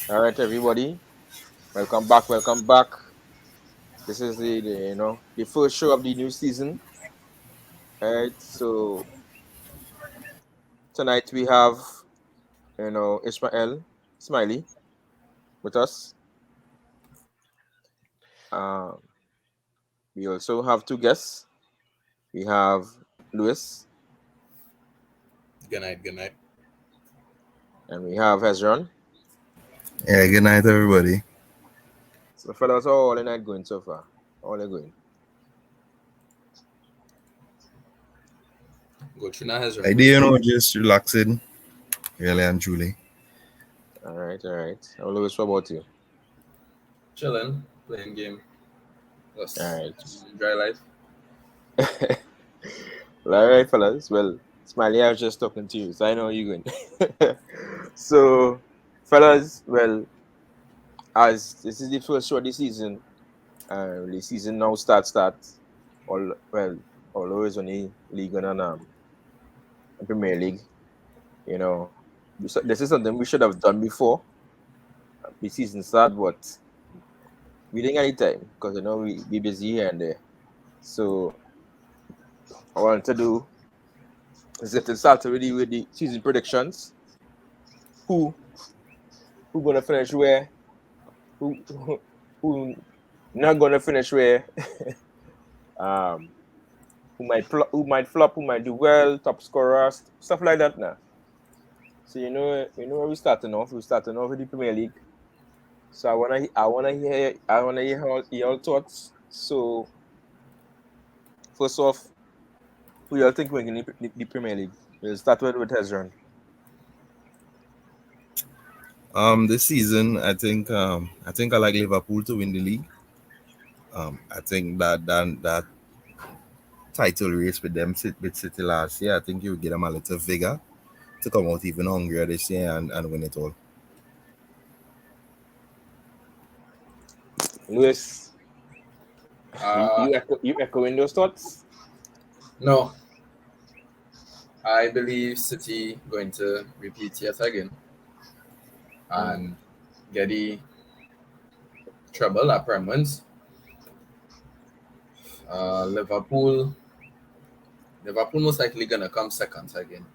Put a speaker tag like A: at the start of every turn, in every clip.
A: All right, everybody. Welcome back. Welcome back. This is the first show of the new season. All right. So tonight we have Ismael Smiley with us. Um, we also have two guests. We have Louis
B: Good night. Good night.
A: and we have Hezron.
C: Yeah, good night, everybody.
A: So fellas, how all the night going so far? All they going.
B: Go through now, Hezron.
C: I
B: Go
C: do,
B: through.
C: just relaxing, really and truly.
A: All right. All right. How Louis, what about you?
B: Chilling. Playing game.
A: All
B: Just
A: right.
B: dry life.
A: Well, all right, fellas. Well, Smiley, I was just talking to you, so I know you're going. So, fellas, well, as this is the first show of the season, the season now starts all well, always on the league and Premier League. You know, this is something we should have done before the season start, but we didn't get any time because we busy here and there. So, I wanted to do is get to start already with the season predictions. Who who gonna finish where? Who not gonna finish where? um, who might flop, who might do well, top scorer, stuff like that now. So where we starting off. We're starting off with the Premier League. So I wanna hear all your thoughts. So first off, who y'all think will win the Premier League? We'll start with Hezron.
C: This season, I think I like Liverpool to win the league. I think that title race with them with City last year, I think you will give them a little vigor to come out even hungrier this year and win it all.
A: Lewis,
B: Uh,
A: you echoing those thoughts?
B: no. I believe City going to repeat yet again
A: Mm.
B: and get the treble appointments. Liverpool. Liverpool most likely gonna come second again.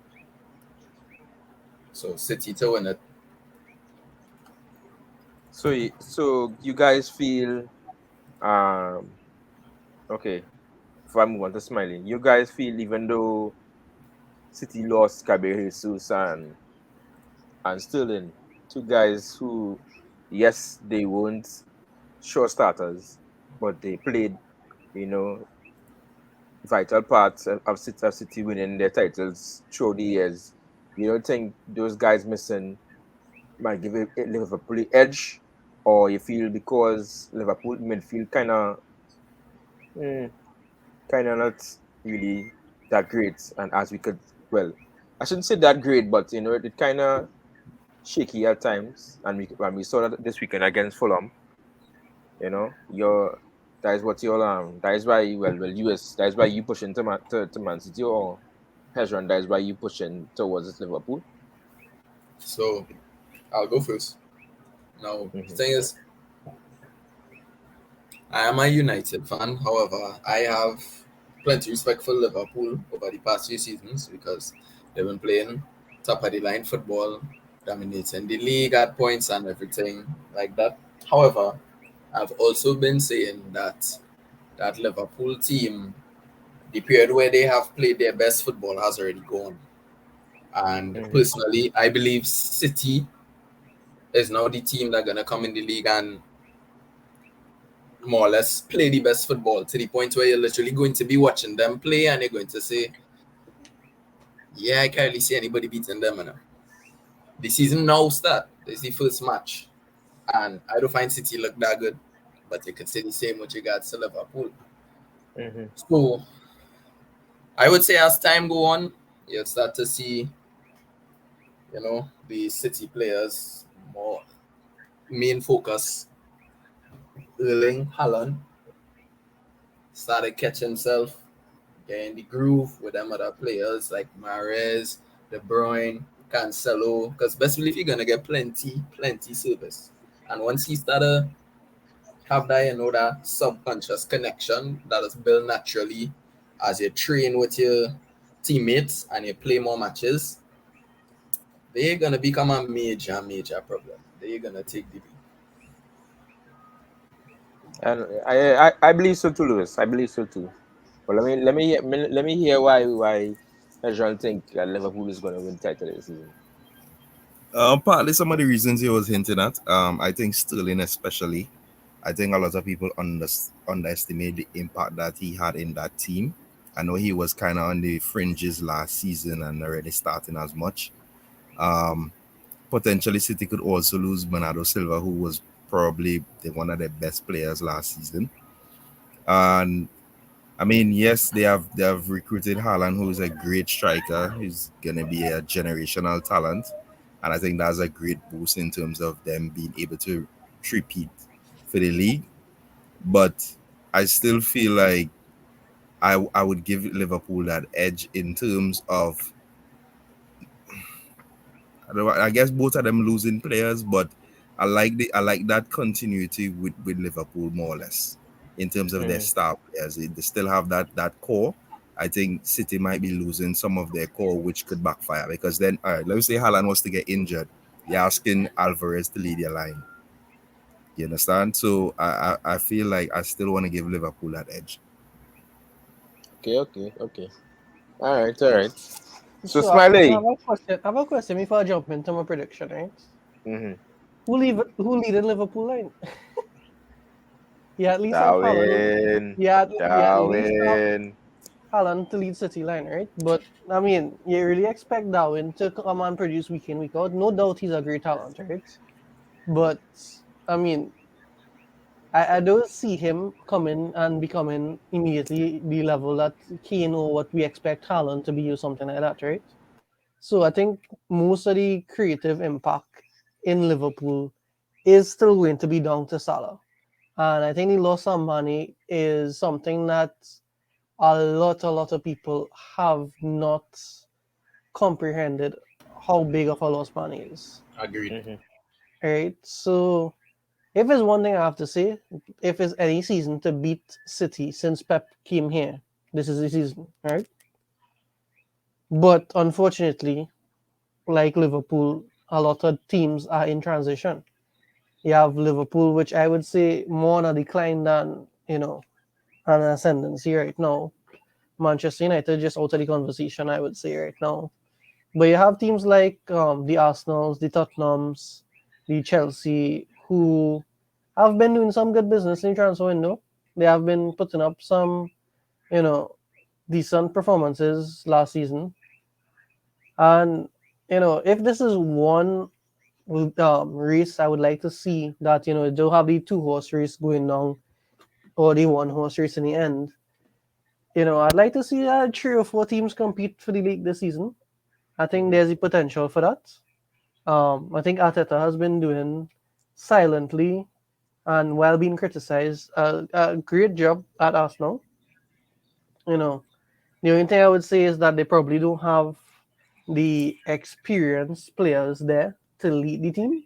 B: So City to win it.
A: So you guys feel um okay. Before I move on to smiling, you guys feel even though City lost Gabriel Jesus and Sterling, two guys who, yes, they weren't sure starters, but they played, you know, vital parts of City winning their titles through the years. You don't think those guys missing might give it Liverpool the edge, or you feel because Liverpool midfield kind of not really that great, and as we could, well, I shouldn't say that great, but it kind of shaky at times, and we saw that this weekend against Fulham. Your that is what your that is why US that is why you pushing to Man City or Hezron, that is why you pushing towards Liverpool.
B: So I'll go first. Now the
A: Hmm.
B: thing is, I am a United fan. However, I have plenty respect for Liverpool over the past few seasons because they've been playing top of the line football, dominating the league at points and everything like that. However, I've also been saying that Liverpool team, the period where they have played their best football has already gone. And
A: Hmm.
B: personally, I believe City is now the team that's gonna come in the league and more or less play the best football to the point where you're literally going to be watching them play and you're going to say, yeah, I can't really see anybody beating them. The season now start. It's the first match. And I don't find City look that good. But you could say the same with regards to Liverpool.
A: Hmm.
B: So I would say as time go on, you'll start to see, the City players more main focus. Erling Haaland started catching himself, getting the groove with them other players like Mahrez, De Bruyne. Cancelo, because best believe you're gonna get plenty service. And once he started have that, that subconscious connection that is built naturally as you train with your teammates and you play more matches, they're gonna become a major problem. They're gonna take the lead.
A: And I believe so too, Lewis. I believe so too. But let me hear why John think that Liverpool is going to win the title this season.
C: Partly some of the reasons he was hinting at. I think Sterling especially. I think a lot of people underestimate the impact that he had in that team. I know he was kind of on the fringes last season and already starting as much. Um, Potentially City could also lose Bernardo Silva, who was probably one of the best players last season. And I mean, yes, they have recruited Haaland, who's a great striker. He's gonna be a generational talent, and I think that's a great boost in terms of them being able to repeat for the league. But I still feel like I would give Liverpool that edge in terms of I guess both of them losing players, but I like that continuity with Liverpool more or less in terms of their
A: Mm-hmm.
C: star players. They still have that core. I think City might be losing some of their core, which could backfire because then, all right, let's say Haaland was to get injured, you're asking Alvarez to lead your line. You understand? So I feel like I still want to give Liverpool that edge.
A: Okay. All right. So
D: So I
A: Smiley.
D: have a question. I have a question before I jump into my prediction, right?
A: Mm-hmm.
D: Who leaded Liverpool line? Yeah, at least have Haaland.
A: Darwin.
D: Yeah, at least have
A: Darwin.
D: Haaland to lead City line, right? But I mean, you really expect Darwin to come and produce week in, week out. No doubt he's a great talent, right? But I mean, I don't see him coming and becoming immediately the level that Kane or what we expect Haaland to be or something like that, right? So I think most of the creative impact in Liverpool is still going to be down to Salah. And I think the loss of money is something that a lot of people have not comprehended how big of a loss money is.
B: Agreed.
A: Mm-hmm.
D: Right? So if it's one thing I have to say, if it's any season to beat City since Pep came here, this is the season, right? But unfortunately, like Liverpool, a lot of teams are in transition. You have Liverpool, which I would say more on a decline than, an ascendancy right now. Manchester United just out of the conversation, I would say right now. But you have teams like the Arsenals, the Tottenhams, the Chelsea, who have been doing some good business in transfer window. They have been putting up some, you know, decent performances last season. And if this is one race, I would like to see that they'll have the two-horse race going down or the one-horse race in the end. I'd like to see 3 or 4 teams compete for the league this season. I think there's the potential for that. I think Arteta has been doing silently and while being criticized a great job at Arsenal. You know, the only thing I would say is that they probably don't have the experienced players there to lead the team,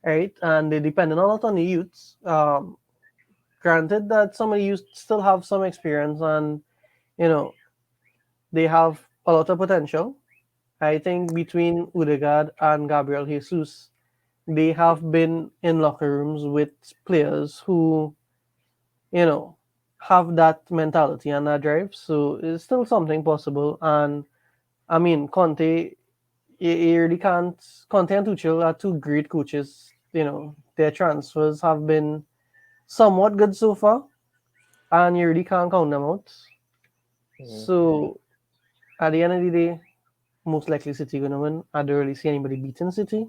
D: right? And they're depending a lot on the youths. Granted that some of the youths still have some experience and you know they have a lot of potential. I think between Odegaard and Gabriel Jesus, they have been in locker rooms with players who, you know, have that mentality and that drive. So it's still something possible. And I mean, Conte, you really can't. Conte and Tuchel are two great coaches. Their transfers have been somewhat good so far, and you really can't count them out.
A: Mm-hmm.
D: So at the end of the day, most likely City gonna win. I don't really see anybody beating City.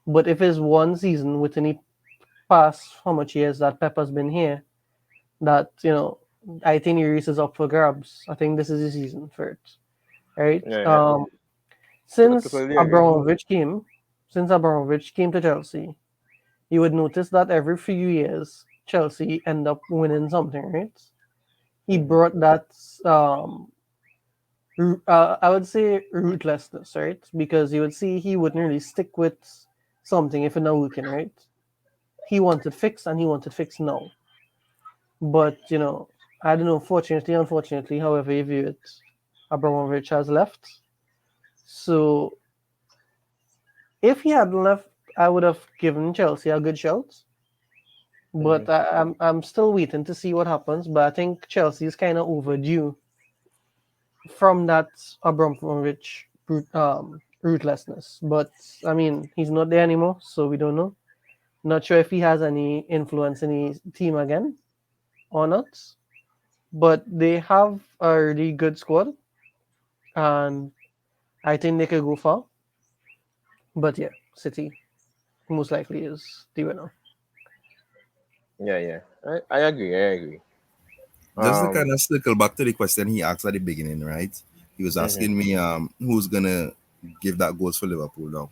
D: But if it's one season within the past how much years that Pepper's been here, that I think the race is up for grabs. I think this is the season for it, right?
A: Yeah.
D: Since
A: Totally agree.
D: Abramovich came to Chelsea, you would notice that every few years Chelsea end up winning something, right? He
A: Mm-hmm.
D: brought that I would say rootlessness, right? Because you would see he wouldn't really stick with something if it's not working, right? He wanted fixed and he wanted fixed now. But, I don't know, fortunately, unfortunately, however you view it, Abramovich has left. So if he hadn't left, I would have given Chelsea a good shout. But
A: Mhm.
D: I'm still waiting to see what happens. But I think Chelsea is kind of overdue from that Abramovich rootlessness. But I mean, he's not there anymore, so we don't know. Not sure if he has any influence in his team again or not. But they have a really good squad, and I think they could go far. But yeah, City most likely is the winner.
A: Yeah, yeah. I agree. I agree.
C: Just to kind
A: Um.
C: of circle back to the question he asked at the beginning, right? He was
A: Mhm.
C: asking me who's gonna give that goals for Liverpool now.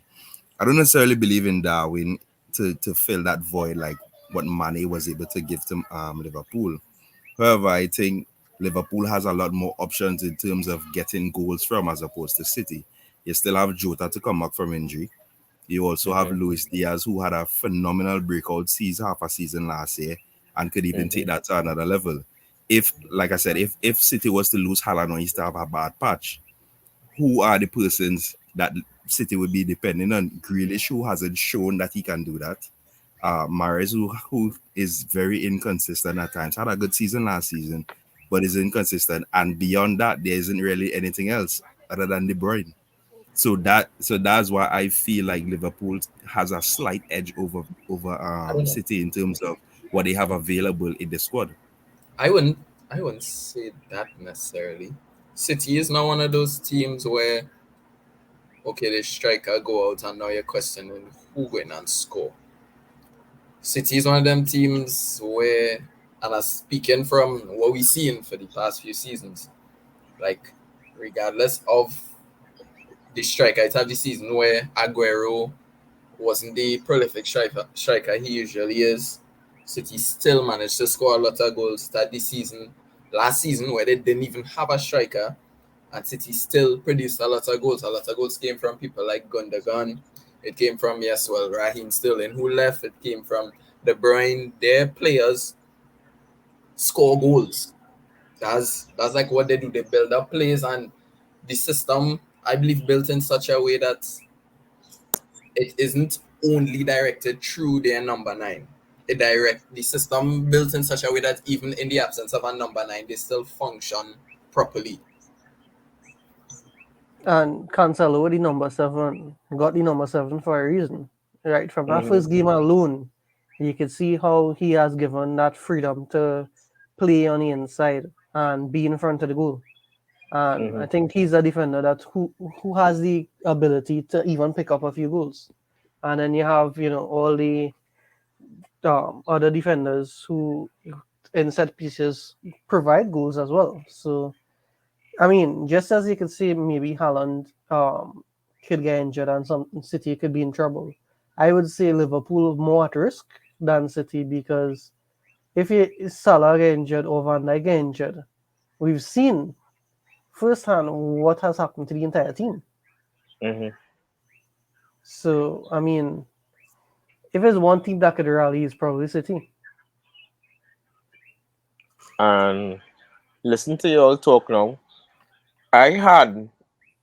C: I don't necessarily believe in Darwin to fill that void like what Mane was able to give to Liverpool. However, I think Liverpool has a lot more options in terms of getting goals from as opposed to City. You still have Jota to come back from injury. You also have
A: Mhm.
C: Luis Diaz, who had a phenomenal breakout season, half a season last year, and could even take
A: Mhm.
C: that to another level. If, like I said, if City was to lose Haaland or he's to have a bad patch, who are the persons that City would be depending on? Grealish, who hasn't shown that he can do that. Mahrez, who is very inconsistent at times, had a good season last season, but is inconsistent. And beyond that, there isn't really anything else other than De Bruyne. So that's why I feel like Liverpool has a slight edge over
B: I don't know.
C: City in terms of what they have available in the squad.
B: I wouldn't. I wouldn't say that necessarily. City is not one of those teams where okay, the striker go out and now you're questioning who going and score. City is one of them teams where, and I'm speaking from what we've seen for the past few seasons, like regardless of the striker, it's have the season where Aguero wasn't the prolific striker he usually is. City still managed to score a lot of goals that this season. Last season, where they didn't even have a striker, and City still produced a lot of goals. A lot of goals came from people like Gundogan. It came from, yes, well, Raheem Sterling, who left. It came from De Bruyne. Their players score goals. That's like what they do. They build up plays, and the system, I believe, built in such a way that it isn't only directed through their number nine. The system built in such a way that even in the absence of a number nine, they still function properly.
D: And Cancelo, the number seven, got the number seven for a reason. Right from that
A: Mhm.
D: first game alone, you could see how he has given that freedom to play on the inside and be in front of the goal. And I
A: Mhm.
D: think he's a defender that who has the ability to even pick up a few goals. And then you have all the other defenders who in set pieces provide goals as well. So I mean, just as you could see, maybe Haaland could get injured and some City could be in trouble. I would say Liverpool more at risk than City because if Salah get injured or Van Dijk get injured, we've seen firsthand what has happened to the entire team.
A: Mhm.
D: So I mean, if there's one team that could rally, it's probably City.
A: And listen to you all talk now. I had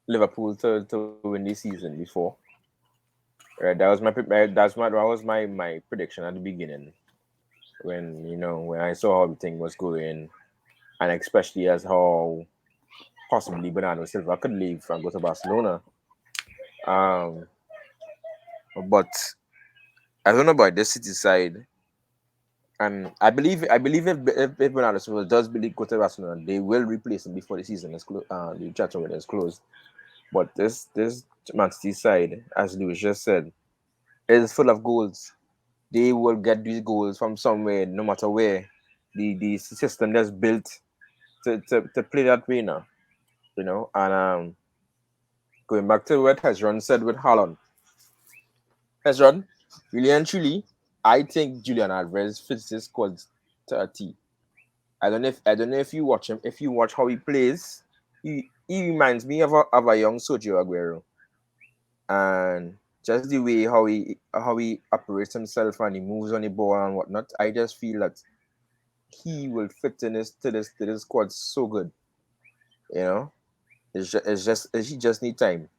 A: Liverpool to win this season before. Right, that was my prediction at the beginning when when I saw how everything was going, and especially as how possibly Bernardo Silva could leave and go to Barcelona. Um, but I don't know about the City side, and I believe if Bernardo Silva does believe go to Barcelona, they will replace him before the season is closed. The transfer window is closed. But this Man City side, as Lewis just said, is full of goals. They will get these goals from somewhere, no matter where. The system that's built to play that way now, And going back to what Hezron said with Haaland, Hezron, really and truly, I think Julian Alvarez fits this squad to a T. I don't know if you watch him. If you watch how he plays, he reminds me of a young Sergio Aguero, and just the way how he operates himself and he moves on the ball and whatnot. I just feel that he will fit in this squad so good. You know, he just need time.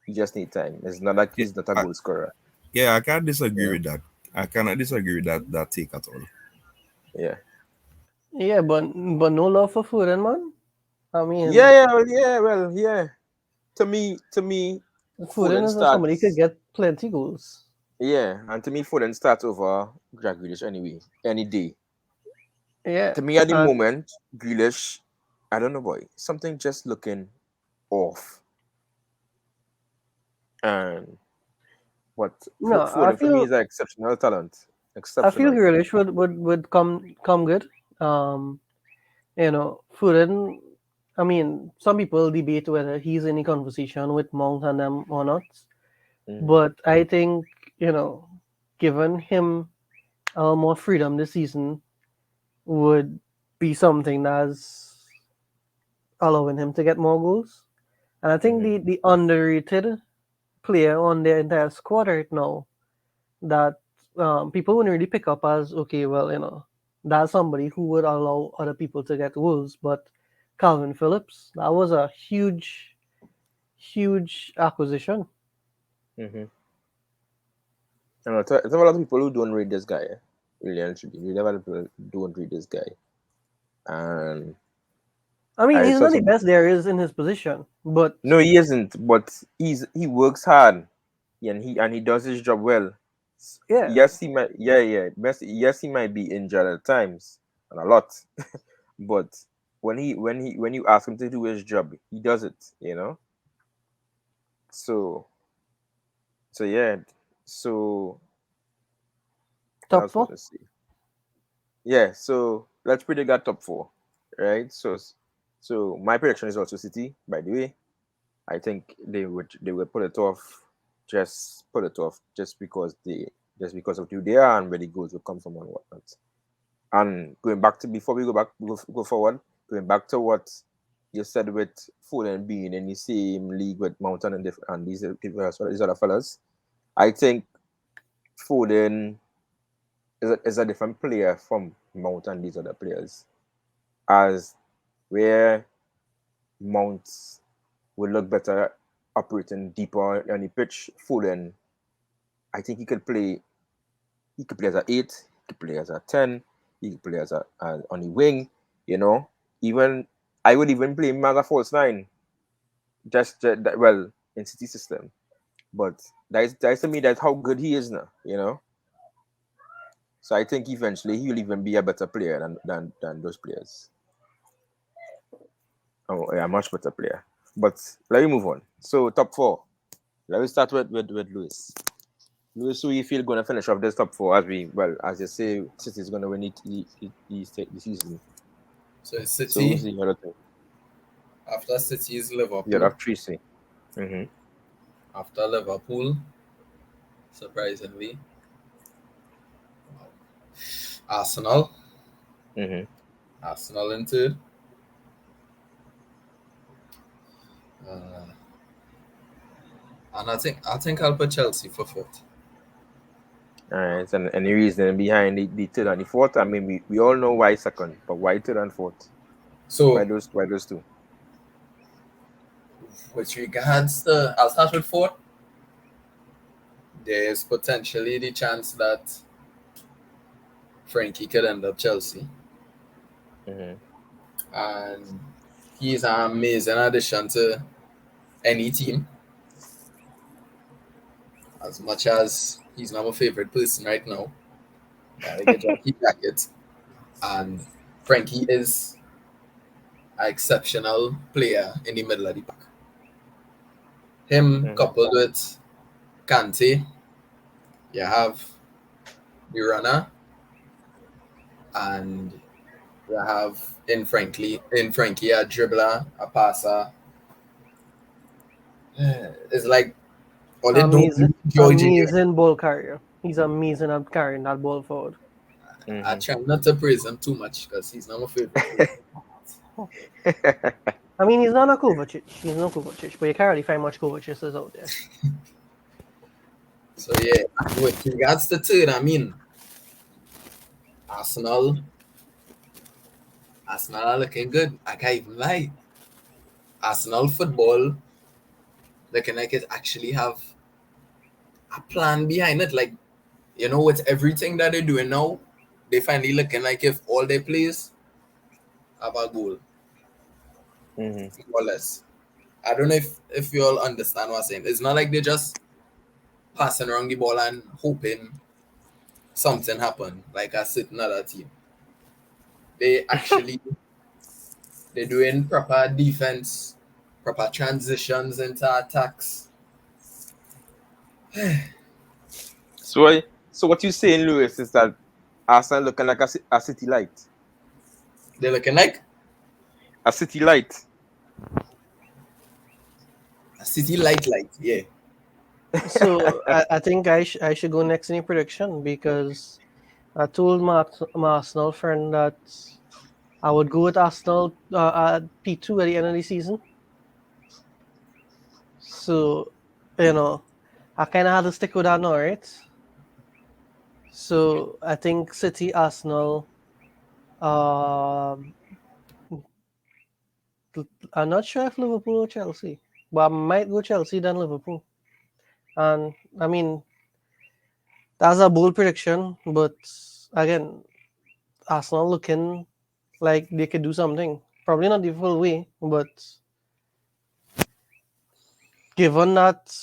A: He just need time. It's not like
C: Yeah,
A: he's not a goal scorer.
C: yeah, I can't disagree
A: Yeah,
C: with that. I cannot disagree with that take at all.
A: yeah,
D: Yeah, but no love for Foden, man. I
A: yeah,
D: mean,
A: yeah, well, yeah. Well, yeah. To me,
D: Foden
A: Foden
D: is somebody who could
A: starts.
D: get plenty goals.
A: Yeah, and to me, Foden starts over Jack Grealish anyway, any day.
D: Yeah,
A: To me, at the
D: and
A: moment, Grealish, I don't know, boy, something just looking off. And but
D: no,
A: Foden for me is an exceptional talent,
D: I feel
A: exceptional.
D: Grealish would come good. Um, Foden. I mean, some people debate whether he's in a conversation with Mount and them or not.
A: Hmm.
D: But I think you know, given him more freedom this season would be something that's allowing him to get more goals. And I think
A: Hmm.
D: the underrated player on their entire squad right now that people wouldn't really pick up as okay, well, that's somebody who would allow other people to get goals. But Calvin Phillips, that was a huge acquisition.
A: Hmm. I know, there's a lot of people who don't read this guy. Really and truly, really, a lot of people don't read this guy, and
D: I mean,
A: I
D: he's
A: saw
D: not the
A: some.
D: best there is in his position, but
A: No, he isn't. But he works hard, and he does his job well.
D: yeah,
A: Yes, he might. Yeah, yeah. Yes, he might be injured at times and a lot. But when you ask him to do his job, he does it. So yeah. So what I
D: top
A: was going
D: four.
A: to say. Yeah. So let's predict that top four, right? So my prediction is also City. By the way, I think they would put it off, just put it off, just because of who they are and where the goals will come from and whatnot. And going back to before we go forward, going back to what you said with Foden being in the same league with Mountain and these other people as well, these other fellas, I think Foden is a different player from Mount and these other players. As where Mount would look better operating deeper on the pitch, Foden, I think he could play. He could play as a 8. He could play as a 10. He could play as on the wing. You know, even I would even play him as a false 9. Just that, well, in City system. But that's to me that's how good he is now. So I think eventually he'll even be a better player than those players. Oh yeah, much better player. But let me move on. So top four. Let me start with Lewis. Lewis, who you feel gonna finish off this top four as you say, City is gonna win the season.
B: So it's
A: So who's
B: City.
A: the other thing?
B: After City is
A: Yeah,
B: Liverpool.
A: have three C. Mm-hmm.
B: After Liverpool, surprisingly, Arsenal.
A: Mm-hmm.
B: Arsenal in third. Uh, and I think I'll put Chelsea for fourth.
A: All right. And any reason behind the third and the fourth? I mean, we all know why second, but why third and fourth? Why
B: So
A: those why those two?
B: with regards to, I'll start with fourth. There is potentially the chance that Frankie could end up Chelsea,
A: Mm-hmm.
B: and he's an amazing addition to any team. As much as he's not my favorite person right now, gotta get Jackie Jacket. And Frankie is an exceptional player in the middle of the park. Him
A: Mm-hmm.
B: coupled with Kante, you have the runner, and you have in Frankie a dribbler, a passer. It's like all they don't
D: Amazing,
B: do George.
D: amazing ball carrier. He's amazing at carrying that ball forward.
B: I
A: Mm-hmm.
B: try not to praise him too much because he's not my favorite player.
D: I mean, he's not a Kovacic. He's no Kovacic, but you can't really find much Kovacic's out there.
B: So yeah, with regards to third, I mean Arsenal. Arsenal are looking good. I can't even lie. Arsenal football looking like it actually have a plan behind it. Like, you know, with everything that they're doing now, they finally looking like if all their players have a goal,
A: Mm-hmm.
B: more or less. I don't know if you all understand what I'm saying. It's not like they're just passing around the ball and hoping something happen like a certain other team. They actually they're doing proper defense, proper transitions into attacks.
A: So what you saying, Lewis, is that Arsenal looking like a city light,
B: They're looking like
A: a city light.
B: a city light, yeah.
D: So I think I should go next in your prediction because I told my Arsenal friend that I would go with Arsenal at P2 at the end of the season. So, you know, I kind of had to stick with that now, right? So I think City, Arsenal. Um, I'm not sure if Liverpool or Chelsea, but I might go Chelsea than Liverpool. And I mean, that's a bold prediction, but again, Arsenal looking like they could do something. Probably not the full way, but given that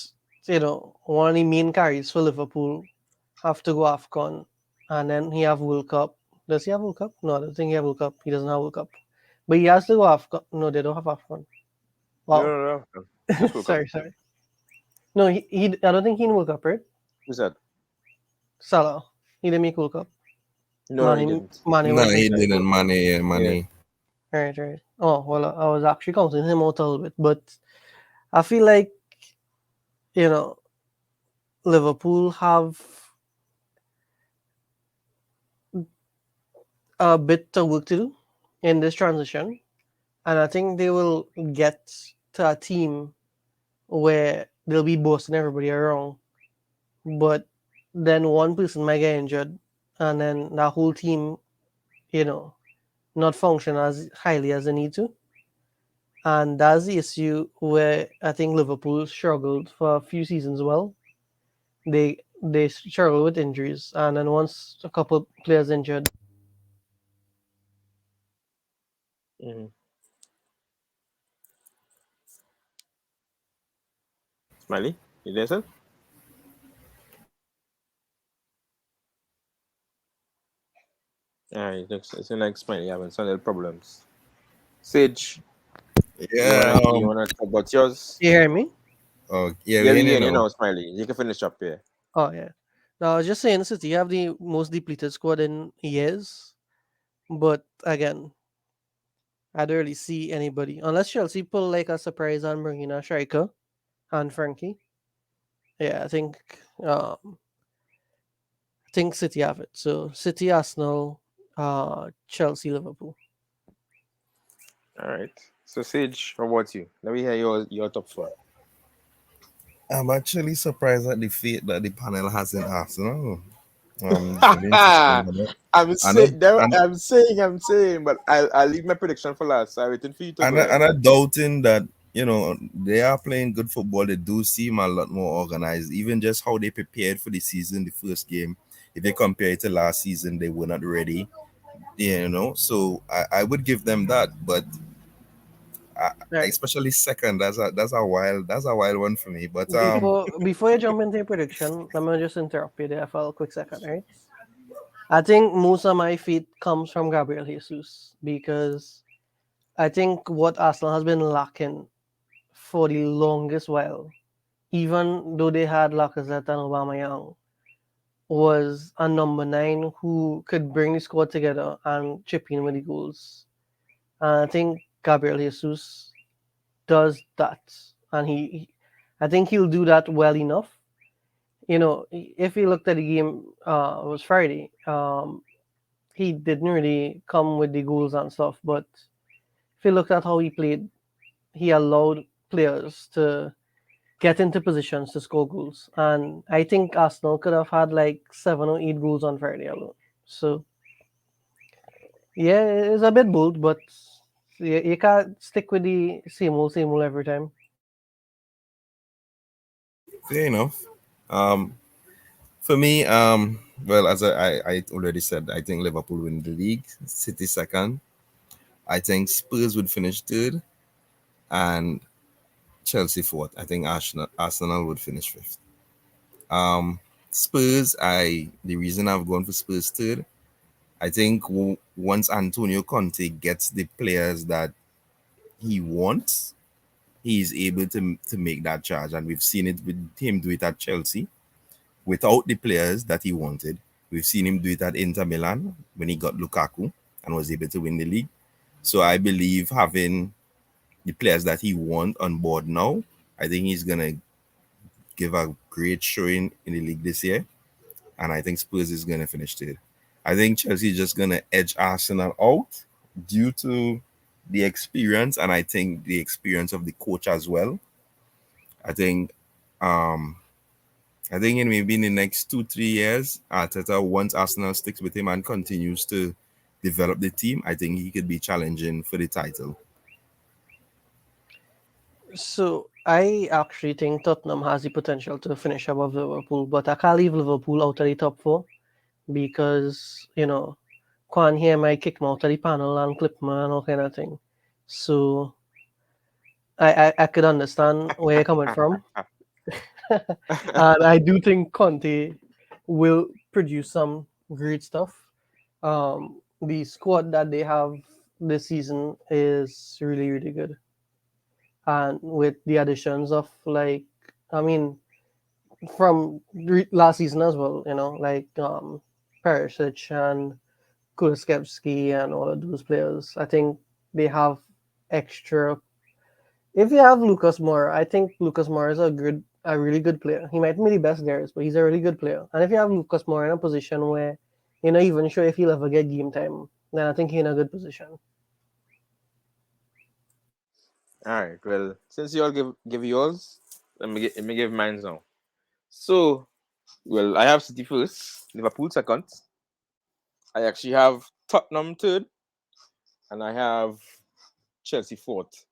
D: one of the main carries for Liverpool have to go AFCON, and then he have World Cup. Does he have World Cup? No, I don't think he have World Cup. He doesn't have World Cup, but he has to go AFCON. No, they don't have AFCON.
A: No,
D: Wow,
A: no, no. Just woke up.
D: sorry. No, he I don't think he in World Cup, right?
A: Who's that?
D: Salah. He didn't make World Cup.
A: No, no, he
D: Mane,
A: didn't.
D: Mane
C: No,
D: went
C: he
D: in.
A: Yeah, he
C: didn't.
A: did.
C: Money, yeah,
A: Yeah.
C: money.
D: Right. Oh well, I was actually counting him out a little bit, but I feel like you know Liverpool have a bit of work to do in this transition, and I think they will get to a team where they'll be bossing everybody around, but then one person might get injured, and then the whole team, you know, not function as highly as they need to. And that's the issue where I think Liverpool struggled for a few seasons. Well, they struggle with injuries, and then once a couple players injured,
A: Mm-hmm. Smiley, you there, sir? It's like Smiley having some little problems. Sage,
C: Yeah.
A: you wanna talk about yours?
D: you hear me?
C: Oh, yeah,
A: Yeah,
C: we
A: we
C: in
A: hear
C: you
A: you
C: know.
A: now, Smiley. You can finish up here.
D: Oh yeah. Now I was just saying, City have the most depleted squad in years, but again, I don't really see anybody unless Chelsea pull like a surprise and bring in a striker and Frankie. Yeah, I think City have it. So City, Arsenal, Chelsea, Liverpool.
A: All right. So Sage, how about you? Let me hear your top four.
C: I'm actually surprised at the fate that the panel has in Arsenal. To be interesting, you know. I know,
A: I'm saying, but I'll leave my prediction for last. I'm waiting for you to go ahead.
C: and I doubting that they are playing good football. They do seem a lot more organized. Even just how they prepared for the season, the first game. If you compare it to last season, they were not ready. So I would give them that, but I,
D: Right.
C: especially second, that's a wild one for me. But
D: Before you jump into your prediction, let me just interrupt you there for a quick second, right? I think most of my feet comes from Gabriel Jesus because I think what Arsenal has been lacking for the longest while, even though they had Lacazette and Aubameyang, was a number nine who could bring the squad together and chip in with the goals. And I think Gabriel Jesus does that, and I think he'll do that well enough. If he looked at the game, it was Friday. He didn't really come with the goals and stuff, but if you looked at how he played, he allowed players to get into positions to score goals. And I think Arsenal could have had like 7 or 8 goals on Friday alone. So yeah, it's a bit bold, but you can't stick with the same old every time.
C: Fair enough. Um, for me, well, as I already said, I think Liverpool win the league, City second. I think Spurs would finish third, and Chelsea fourth. I think Arsenal would finish fifth. Um, Spurs, the reason I've gone for Spurs third, I think once Antonio Conte gets the players that he wants, he's able to make that charge, and we've seen it with him do it at Chelsea without the players that he wanted. We've seen him do it at Inter Milan when he got Lukaku and was able to win the league. So I believe having the players that he wants on board now, I think he's gonna give a great showing in the league this year, and I think Spurs is gonna finish third. I think Chelsea is just gonna edge Arsenal out due to the experience, and I think the experience of the coach as well. I think um I think in maybe in the next 2-3 years, Arteta, once Arsenal sticks with him and continues to develop the team, I think he could be challenging for the title.
D: So I actually think Tottenham has the potential to finish above Liverpool, but I can't leave Liverpool out of the top four because Kwan here might kick me out of the panel and clip me and all kind of thing. So I could understand where you're coming from. And I do think Conte will produce some great stuff. The squad that they have this season is really, really good. And with the additions of I mean, from last season as well, like Perisic and Kulusevski and all of those players, I think they have extra. If you have Lucas Moura, I think Lucas Moura is a really good player. He might be the best there is, but he's a really good player. And if you have Lucas Moura in a position where you're not even sure if he'll ever get game time, then I think he's in a good position.
A: All right. Well, since you all give yours, let me give mine now. So, well, I have City first, Liverpool second. I actually have Tottenham third, and I have Chelsea fourth.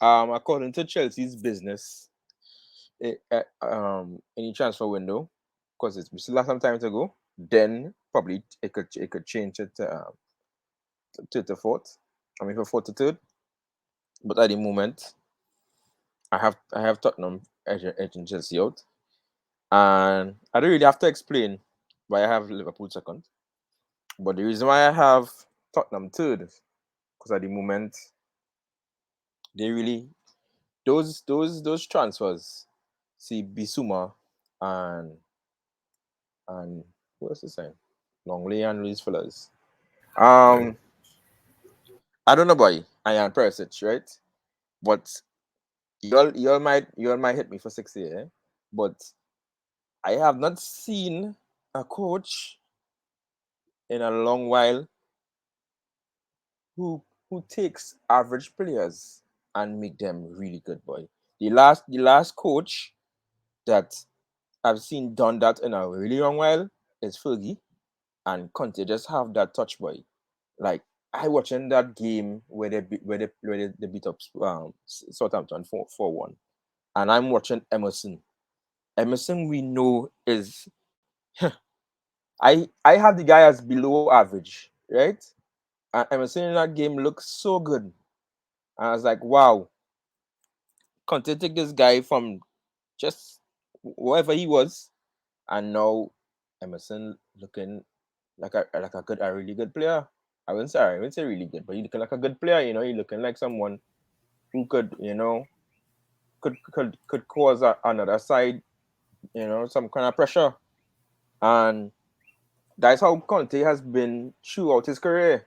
A: According to Chelsea's business, any transfer window, because we still have some time to go. Then probably it could change it to fourth. I mean, for fourth to third. But at the moment, I have Tottenham edging Chelsea out, and I don't really have to explain why I have Liverpool second. But the reason why I have Tottenham third, because at the moment they really those transfers, see Bisuma and and what's the name, Longley and Luis Fillers.
C: Right.
A: Um, I don't know boy, I am Perisic, right? But you all might hit me for 6 years, but I have not seen a coach in a long while who takes average players and make them really good, boy. The last coach that I've seen done that in a really long while is Fergie, and Conte just have that touch, boy. Like I watching that game where they beat up Southampton 4-1, and I'm watching Emerson. Emerson we know is I have the guy as below average, right? And Emerson in that game looks so good. And I was like, wow, Conte take this guy from just wherever he was, and now Emerson looking like a really good player. I wouldn't say really good, but he looking like a good player. He looking like someone who could cause another side, some kind of pressure, and that's how Conte has been throughout his career.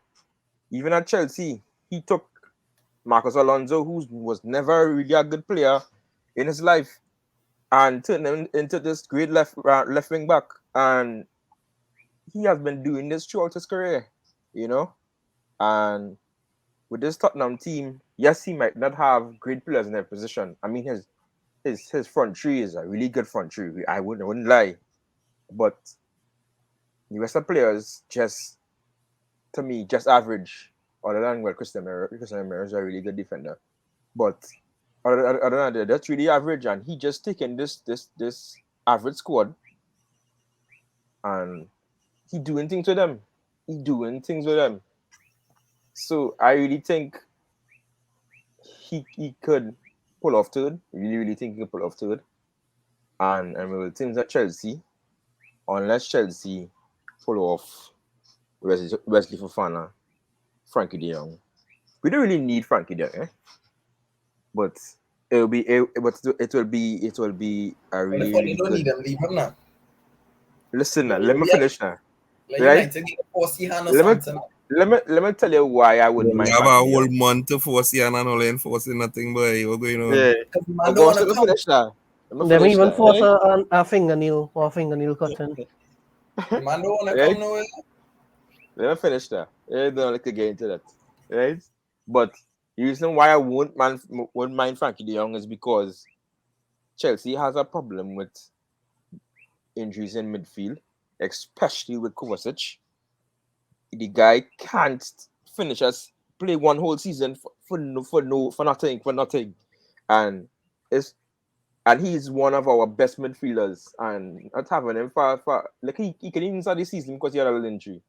A: Even at Chelsea, he took Marcos Alonso, who was never really a good player in his life, and turned him into this great left wing back. And he has been doing this throughout his career, you know. And with this Tottenham team, Yes, he might not have great players in that position. I mean, his front three is a really good front three. I wouldn't lie, but the rest of players just to me just average. Other than well, Christian Romero is a really good defender, but other than that, that's really average, and he just taking this average squad and he doing things with them. He doing things with them. So I really think he could pull off third. Really think he could pull off third. And with teams at Chelsea, unless Chelsea pull off Wesley Fofana, Frankie De Jong, we don't really need Frankie De Jong, but it will be a
B: Well, if
A: really
B: they
A: really
B: don't need
A: good.
B: them, leave them now.
A: Listen now,
B: But
A: let me
B: yeah,
A: finish now,
B: like
A: right?
B: United get a forcey hand or
A: Let me
B: something.
A: let me tell you why I wouldn't
C: You
A: mind
C: have a
A: Frankie De
C: whole
A: Jong.
C: month to force you and all enforcing nothing, boy. What's going on?
A: Yeah,
B: Because the man
A: but
B: don't
A: boss,
B: want
A: let
B: to
A: me
B: come.
A: finish now. Let me
D: Them
A: finish
D: even
A: now,
D: force
A: right?
D: a fingernail or fingernail cutting.
B: The man don't want to
A: Right?
B: come nowhere.
A: Let me finish that. Yeah, don't like to get into that. Right? But the reason why I won't mind Frankie De Jong is because Chelsea has a problem with injuries in midfield, especially with Kovacic. The guy can't finish us play one whole season for nothing. And it's and he's one of our best midfielders. And not having him for like he can even start the season because he had a little injury.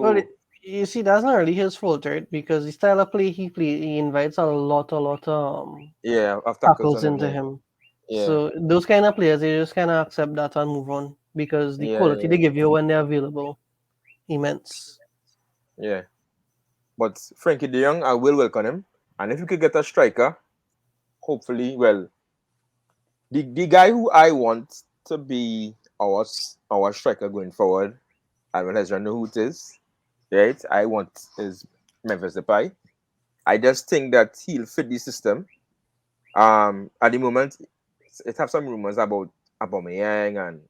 D: Well,
A: So
D: you see, that's not really his fault, right? Because the style of play he invites a lot of
A: yeah, I've tackles
D: tackles
A: on him,
D: into
A: yeah.
D: him.
A: Yeah.
D: So those kind of players, they just kind of accept that and move on because the
A: Yeah,
D: quality they
A: yeah,
D: give you when they're available, immense.
A: yeah. But Frankie De Jong, I will welcome him. And if we could get a striker, hopefully, well, the guy who I want to be our striker going forward, I mean, as I know who it is, right? I want is Memphis Depay. I just think that he'll fit the system. At the moment, it have some rumors about Aubameyang and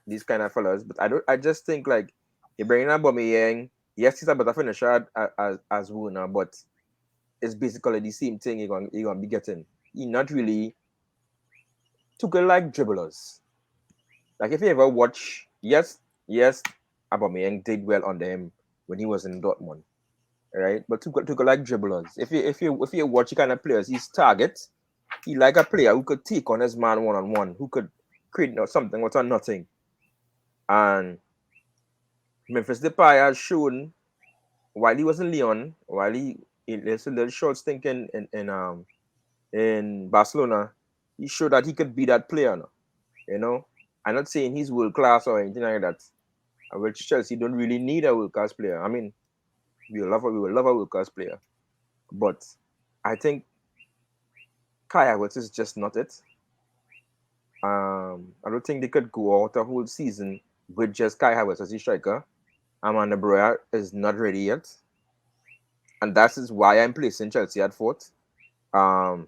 A: these kind of fellas, but I don't. I just think like you bring in Aubameyang. Yes, he's a better finisher as Werner, but it's basically the same thing you're gonna be getting. He not really too good like dribblers. Like if you ever watch, yes, Aubameyang did well under him when he was in Dortmund, right? But too good like dribblers. If you watch the kind of players he's target, he like a player who could take on his man one on one, who could create something out of nothing. And Memphis Depay has shown while he was in Lyon, while there's a little short stint in Barcelona, he showed that he could be that player now. You know, I'm not saying he's world class or anything like that. Which Chelsea don't really need a world class player. I mean, we will love a world class player, but I think Kai Havertz is just not it. I don't think they could go out a whole season with just Kai Havertz as the striker. Amanda Broya is not ready yet, and that is why I'm placing Chelsea at fourth. Um,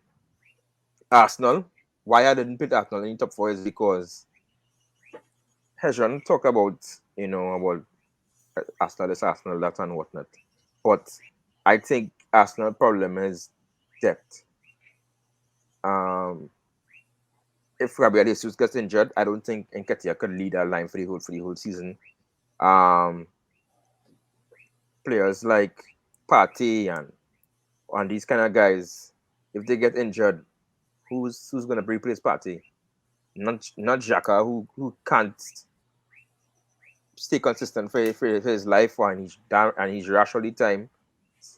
A: Arsenal. Why I didn't put Arsenal in top four is because Hezron talk about about Arsenal this, Arsenal that, and whatnot. But I think Arsenal problem is depth. Um, if Gabriel Jesus gets injured, I don't think Nketiah could lead our line for the whole season. Um, Players like Partey and these kind of guys, if they get injured, who's gonna replace Partey? Not Xhaka, who can't stay consistent for his life and he's down and he's rash all the time.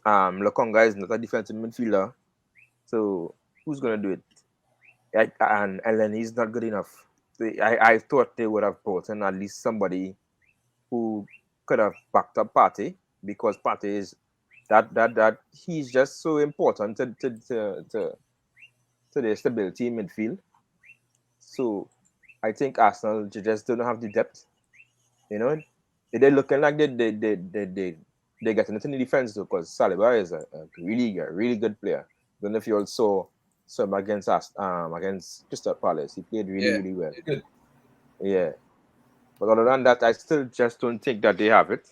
A: Lokonga is not a defensive midfielder, so who's gonna do it? And then he's not good enough. I thought they would have brought in at least somebody who could have backed up Partey because Partey is that he's just so important to the stability in midfield. So I think Arsenal just don't have the depth. You know, they're looking like they getting it in the defense though, because Saliba is a really good player. Don't know if you all saw him against us against Crystal Palace. He played really
B: Yeah,
A: really well.
B: it's good.
A: Yeah, but other than that, I still just don't think that they have it.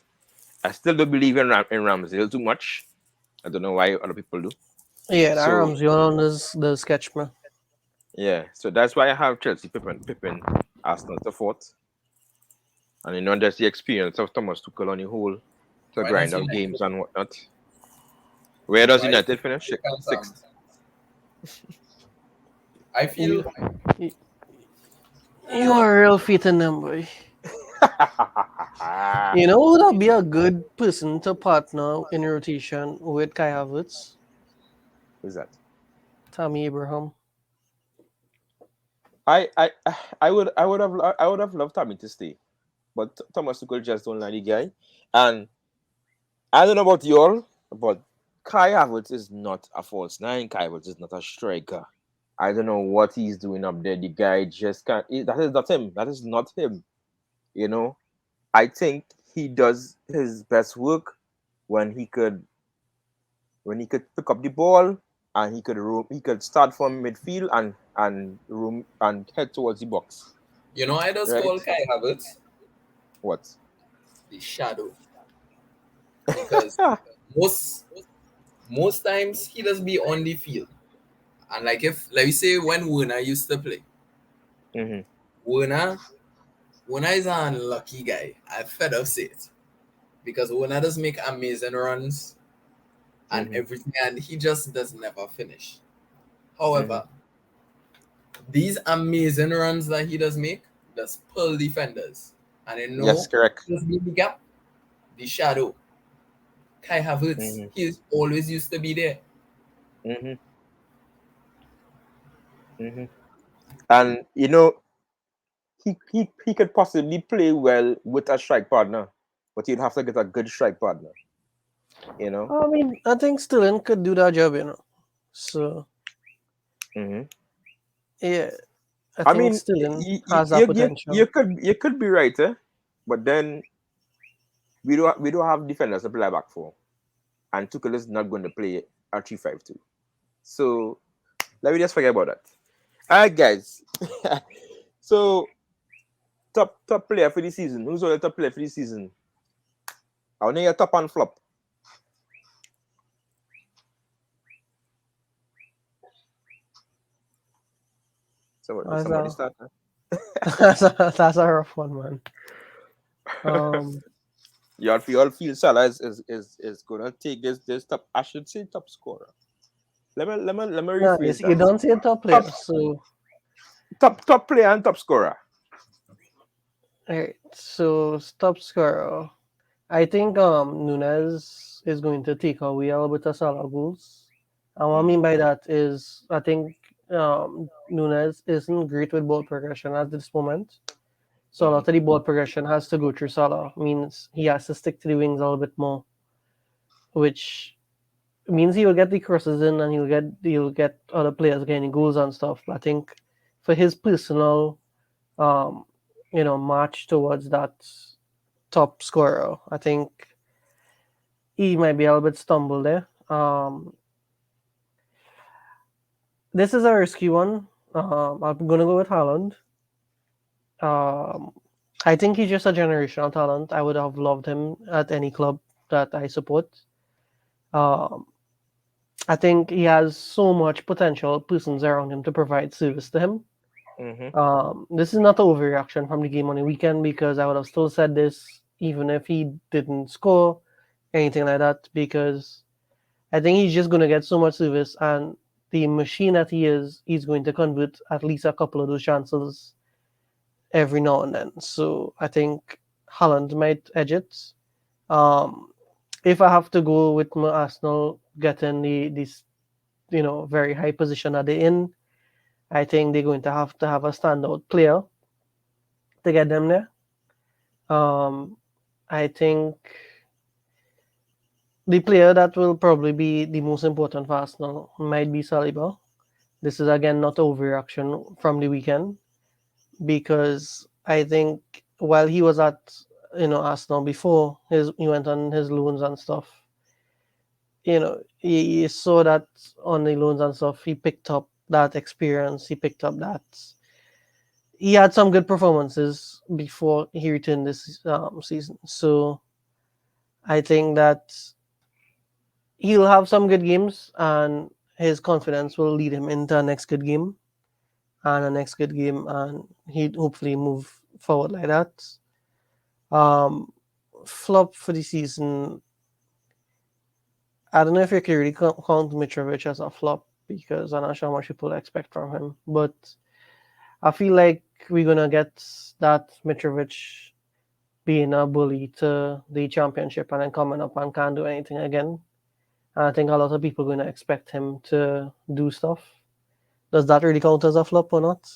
A: I still don't believe in Ramsdale too much. I don't know why other people do.
D: Yeah, that
A: So
D: Ramsey one does catch me.
A: yeah, so that's why I have Chelsea, Pippin, Arsenal to fourth, and there's the experience of Thomas Tuchel on the whole to
B: Why
A: grind
B: does
A: out
B: United?
A: games and whatnot. Where does
B: Why is
A: United finish?
B: United?
A: Sixth.
B: I
D: You,
B: feel
D: you, you are real fit in them, boy. You know who would be a good person to partner in rotation with Kai Havertz?
A: Who's that?
D: Tammy Abraham.
A: I I I would have loved Tammy to stay, but Thomas Tuchel just don't like the guy, and I don't know about you all, but Kai Havertz is not a false nine. Kai Havertz is not a striker. I don't know what he's doing up there. The guy just can't. That is not him. That is not him. You know. I think he does his best work when he could pick up the ball and he could start from midfield and room and head towards the box.
B: you know I just
A: Right?
B: call Kai Havertz
A: What?
B: the shadow because most most times he does be on the field. And like if like we say when Werner used to play,
A: Mm-hmm.
B: Werner Werner is an unlucky guy. I fed up say it. Because Werner does make amazing runs and
A: Mm-hmm.
B: everything, and he just does never finish.
A: Mm-hmm.
B: However, these amazing runs that he does make does pull defenders. And I
A: Yes,
B: know
A: correct.
B: just the gap, the shadow. Kai Havertz,
A: Mm-hmm.
B: he's always used to be there.
A: Mm-hmm. Mm-hmm. And he could possibly play well with a strike partner, but you'd have to get a good strike partner. You know.
D: I mean, I think Sterling could do that job, you know. So
A: Mm-hmm.
D: yeah, I
A: I
D: think
A: mean,
D: Sterling has that potential.
A: you could be right, but then we don't have defenders to play back for, and Tuchel is not going to play a 3-5-2. So let me just forget about that. All right, guys. So top player for the season. Who's your top player for the season? I want to hear top and flop.
D: That's
A: Somebody
D: a,
A: start.
D: that's a rough one, man. Um,
A: You all feel Salah is gonna take this top. I should say top scorer. Let me
D: no, you,
A: rephrase
D: see, you
A: that.
D: don't see a top
A: Top
D: player. So,
A: top player and top scorer.
D: alright, so top scorer. I think Nunez is going to take away a little bit of Salah goals. And what I mean
A: Mm-hmm.
D: by that is I think Nunez isn't great with ball progression at this moment. So a
A: Mm-hmm.
D: lot of the ball progression has to go through Salah. Means he has to stick to the wings a little bit more, which means he'll get the crosses in and he'll get other players getting goals and stuff. But I think for his personal um march towards that top scorer, I think he might be a little bit stumbled there. This is a risky one. I'm gonna go with Haaland. Um, I think he's just a generational talent. I would have loved him at any club that I support. Um, I think he has so much potential persons around him to provide service to him.
A: Mm-hmm.
D: This is not an overreaction from the game on the weekend because I would have still said this even if he didn't score anything like that because I think he's just going to get so much service and the machine that he is, he's going to convert at least a couple of those chances every now and then. So I think Holland might edge it. Um, if I have to go with my Arsenal getting this very high position that they're in, I think they're going to have a standout player to get them there. Um, I think the player that will probably be the most important for Arsenal might be Saliba. This is again not overreaction from the weekend because I think while he was at Arsenal before he went on his loans and stuff, you saw that on the loans and stuff he picked up that experience, he picked up that he had some good performances before he returned this season. So I think that he'll have some good games, and his confidence will lead him into a next good game and a next good game, and he'd hopefully move forward like that. Um, Flop for the season. I don't know if you can really count Mitrovic as a flop because I'm not sure how much people expect from him. But I feel like we're gonna get that Mitrovic being a bully to the championship and then coming up and can't do anything again. And I think a lot of people are gonna expect him to do stuff. Does that really count as a flop or not?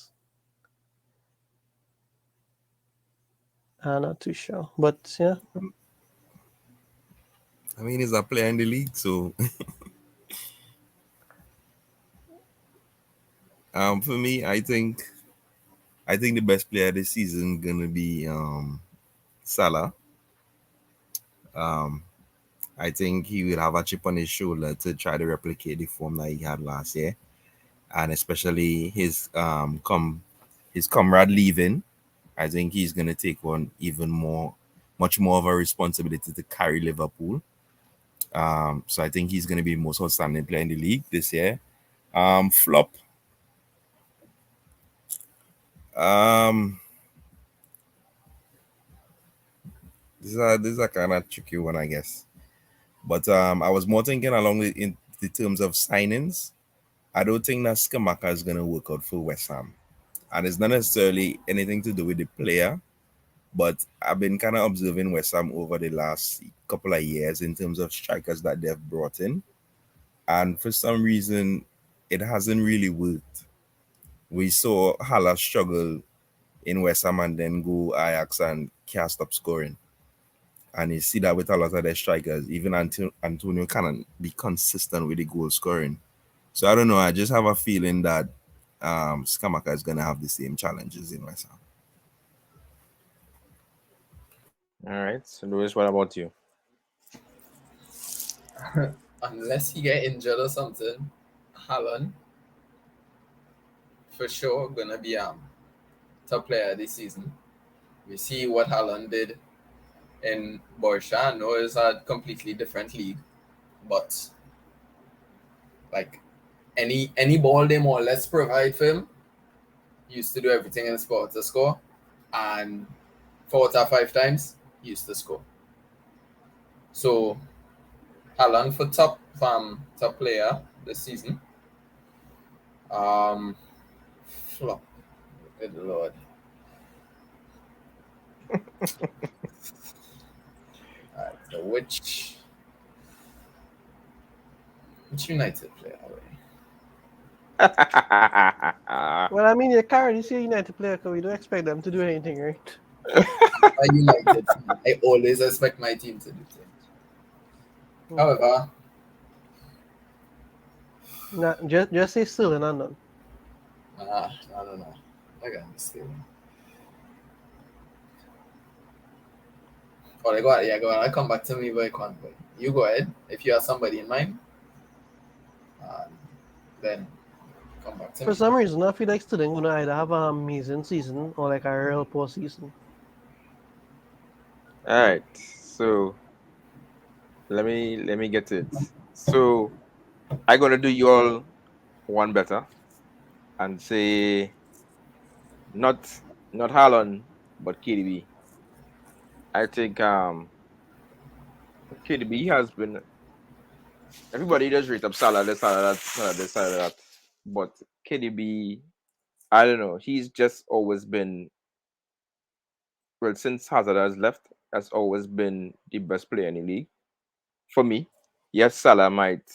D: I'm not too sure. But yeah,
C: I mean, he's a player in the league, so for me, I think the best player this season gonna be Salah. Um, I think he will have a chip on his shoulder to try to replicate the form that he had last year, and especially his comrade leaving. I think he's gonna take on much more of a responsibility to carry Liverpool. So I think he's gonna be the most outstanding player in the league this year. Flop. Um, this is a kind of tricky one, I guess. But I was more thinking along in the terms of signings. I don't think that Skamaka is gonna work out for West Ham, and it's not necessarily anything to do with the player. But I've been kind of observing West Ham over the last couple of years in terms of strikers that they've brought in, and for some reason, it hasn't really worked. We saw Hala struggle in West Ham and then go Ajax and can't stop scoring. And you see that with a lot of their strikers, even Antonio cannot be consistent with the goal scoring. So I don't know. I just have a feeling that Skamaka is going to have the same challenges in West Ham.
A: All right. So, Louis, what about you?
B: Unless he get injured or something, Haaland for sure gonna be top player this season. We see what Haaland did in Borussia. I know it's a completely different league, but like any ball they more or less provide for him, he used to do everything in the sport to score, and 4 or 5 times he used to score. So Haaland for top player this season. Flop. Good lord. Alright, so which United player?
D: well, I mean, you can't really see a United player because we don't expect them to do anything, right?
B: A United fan. I always expect my team to do things. However,
D: Nah, just say still in London.
B: I don't know. I got mistaken. Oh, go ahead. Yeah, go ahead. I'll come back to me very quickly. You go ahead. If you have somebody in mind, then come back to
D: For
B: me.
D: some reason, I feel like Sterling gonna either have an amazing season or like a real poor season.
A: All right. So let me get it. So I'm gonna do you all one better and say not not Haaland but KDB. I think KDB has been everybody does rate up Salah, this Salah, that Salah, this Salah, that. But KDB, I don't know. He's just always been well since Hazard has left, has always been the best player in the league for me. Yes, Salah might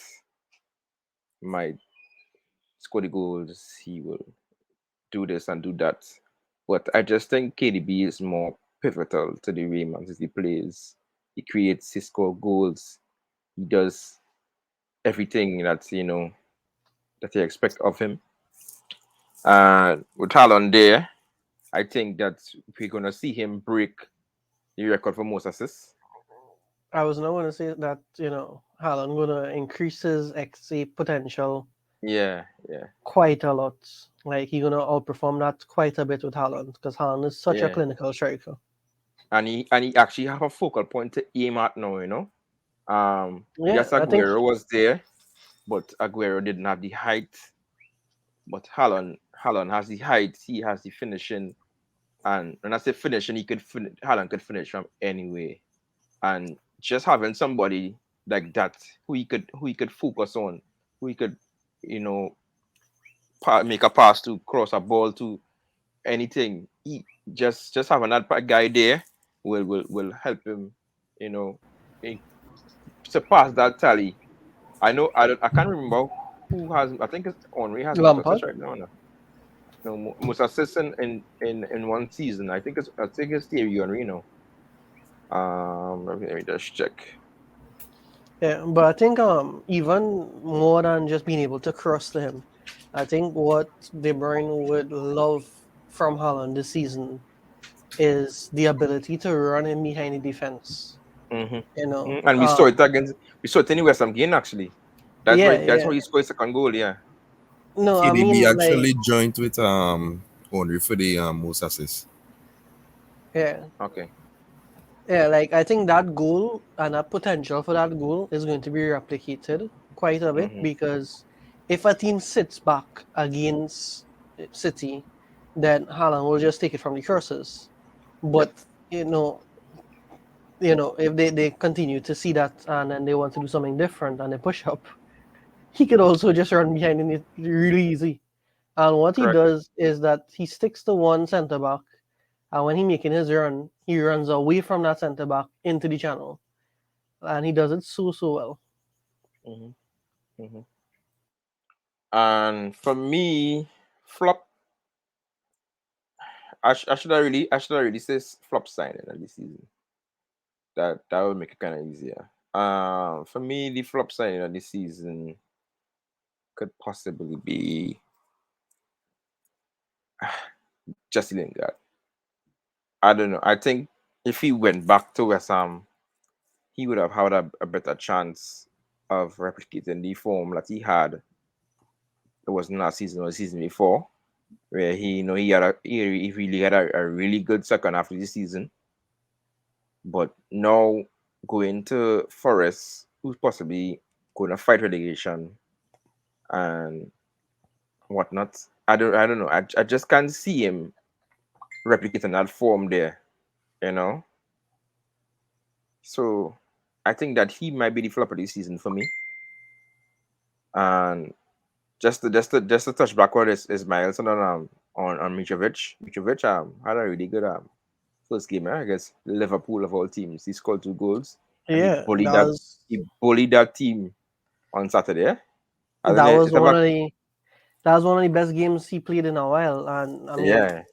A: score the goals. He will do this and do that. But I just think KDB is more pivotal to the way Man City plays. He creates, he scores goals. He does everything that you expect of him. With Haaland there, I think that we're gonna see him break the record for most assists.
D: I was not gonna say that Haaland gonna increase his XA potential
A: Yeah, yeah,
D: quite a lot. Like he gonna outperform that quite a bit with Haaland because Haaland is such a
A: yeah.
D: clinical striker.
A: And he actually have a focal point to aim at now.
D: Yeah,
A: Yes,
D: I think
A: Aguero was there, but Aguero didn't have the height. But Haaland has the height. He has the finishing, and when I say finishing, Haaland could finish from anywhere. And just having somebody like that who he could focus on, who he could, you know, make a pass to, cross a ball to, anything. He just having that guy there will help him, you know, in- surpass that tally. I can't remember who has. I think it's Henry has most
D: Lampard.
A: assists right now. No, no most assists in one season. I think it's Thierry Henry. No, let me just check.
D: Yeah, but I think even more than just being able to cross to him, I think what De Bruyne would love from Haaland this season is the ability to run in behind the defense.
A: Hmm.
D: You know,
A: And we saw it in West Ham game actually. That's
D: yeah,
A: why that's
D: yeah.
A: how he scored second goal. Yeah.
D: No, I
C: KDB
D: mean like
C: actually joined with Henry for the most assists.
D: yeah,
A: Okay.
D: yeah. Like I think that goal and that potential for that goal is going to be replicated quite a bit
A: Hmm.
D: because if a team sits back against City, then Haaland will just take it from the crosses.
A: Yep.
D: But if they continue to see that and then they want to do something different and they push up, he could also just run behind and it really easy. And what he
A: Correct.
D: does is that he sticks to one centre back, and when he making his run, he runs away from that centre back into the channel, and he does it so well.
A: Hmm. Hmm. And for me, flop. I should have really say flop signing of this season. That would make it kind of easier. For me, the flop signing of this season could possibly be Jesse Lingard. I don't know. I think if he went back to West Ham, he would have had a better chance of replicating the form that he had. It wasn't last season or the season before, where he really had a really good second half of the season. But now going to Forest, who's possibly going to fight relegation and whatnot. I don't know. I just can't see him replicating that form there, you know. So I think that he might be the flop of the season for me. And just to touch backward is Miles on Mitrovic. Mitrovic had a really good first game. I guess Liverpool of all teams. He scored 2 goals and he
D: Yeah,
A: bullied that team on Saturday. I think
D: that was
A: it have
D: one
A: a,
D: of the that was one of the best games he played in a while, and I mean,
A: yeah,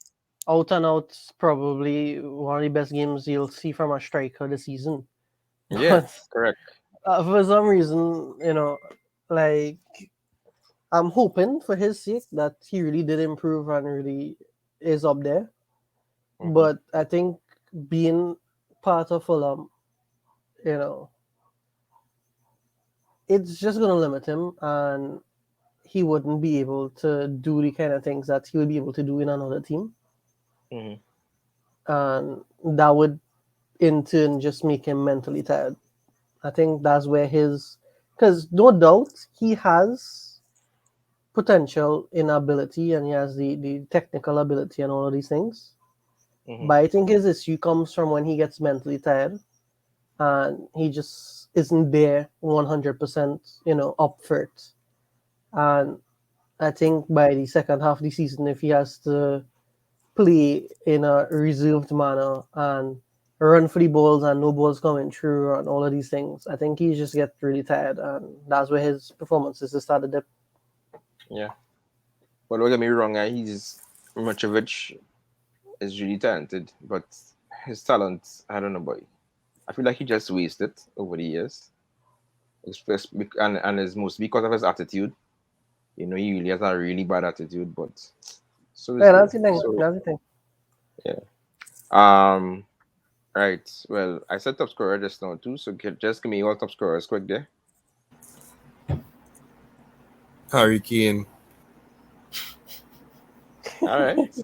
D: out and out, probably one of the best games you'll see from a striker this season.
A: yeah,
D: But
A: correct.
D: for some reason, like I'm hoping for his sake that he really did improve and really is up there.
A: Hmm.
D: But I think being part of Fulham, you know, it's just going to limit him and he wouldn't be able to do the kind of things that he would be able to do in another team.
A: Hmm.
D: And that would in turn just make him mentally tired. I think that's where because no doubt he has potential in ability and he has the technical ability and all of these things.
A: Hmm.
D: But I think his issue comes from when he gets mentally tired and he just isn't there 100%, up for it. And I think by the second half of the season, if he has to play in a reserved manner and run for the balls and no balls coming through and all of these things, I think he just get really tired, and that's where his performances started dip.
A: Yeah, but don't get me wrong. He's Mitrovic is really talented, but his talent, I don't know, boy. I feel like he just wasted over the years. And it's mostly because of his attitude. He really has a really bad attitude, but so is
D: Yeah,
A: he.
D: that's the thing.
A: So
D: That's the thing.
A: yeah. Um. Right. Well, I said top scorer just now too. So just give me all top scorers quick there.
C: Harry Kane.
A: All right.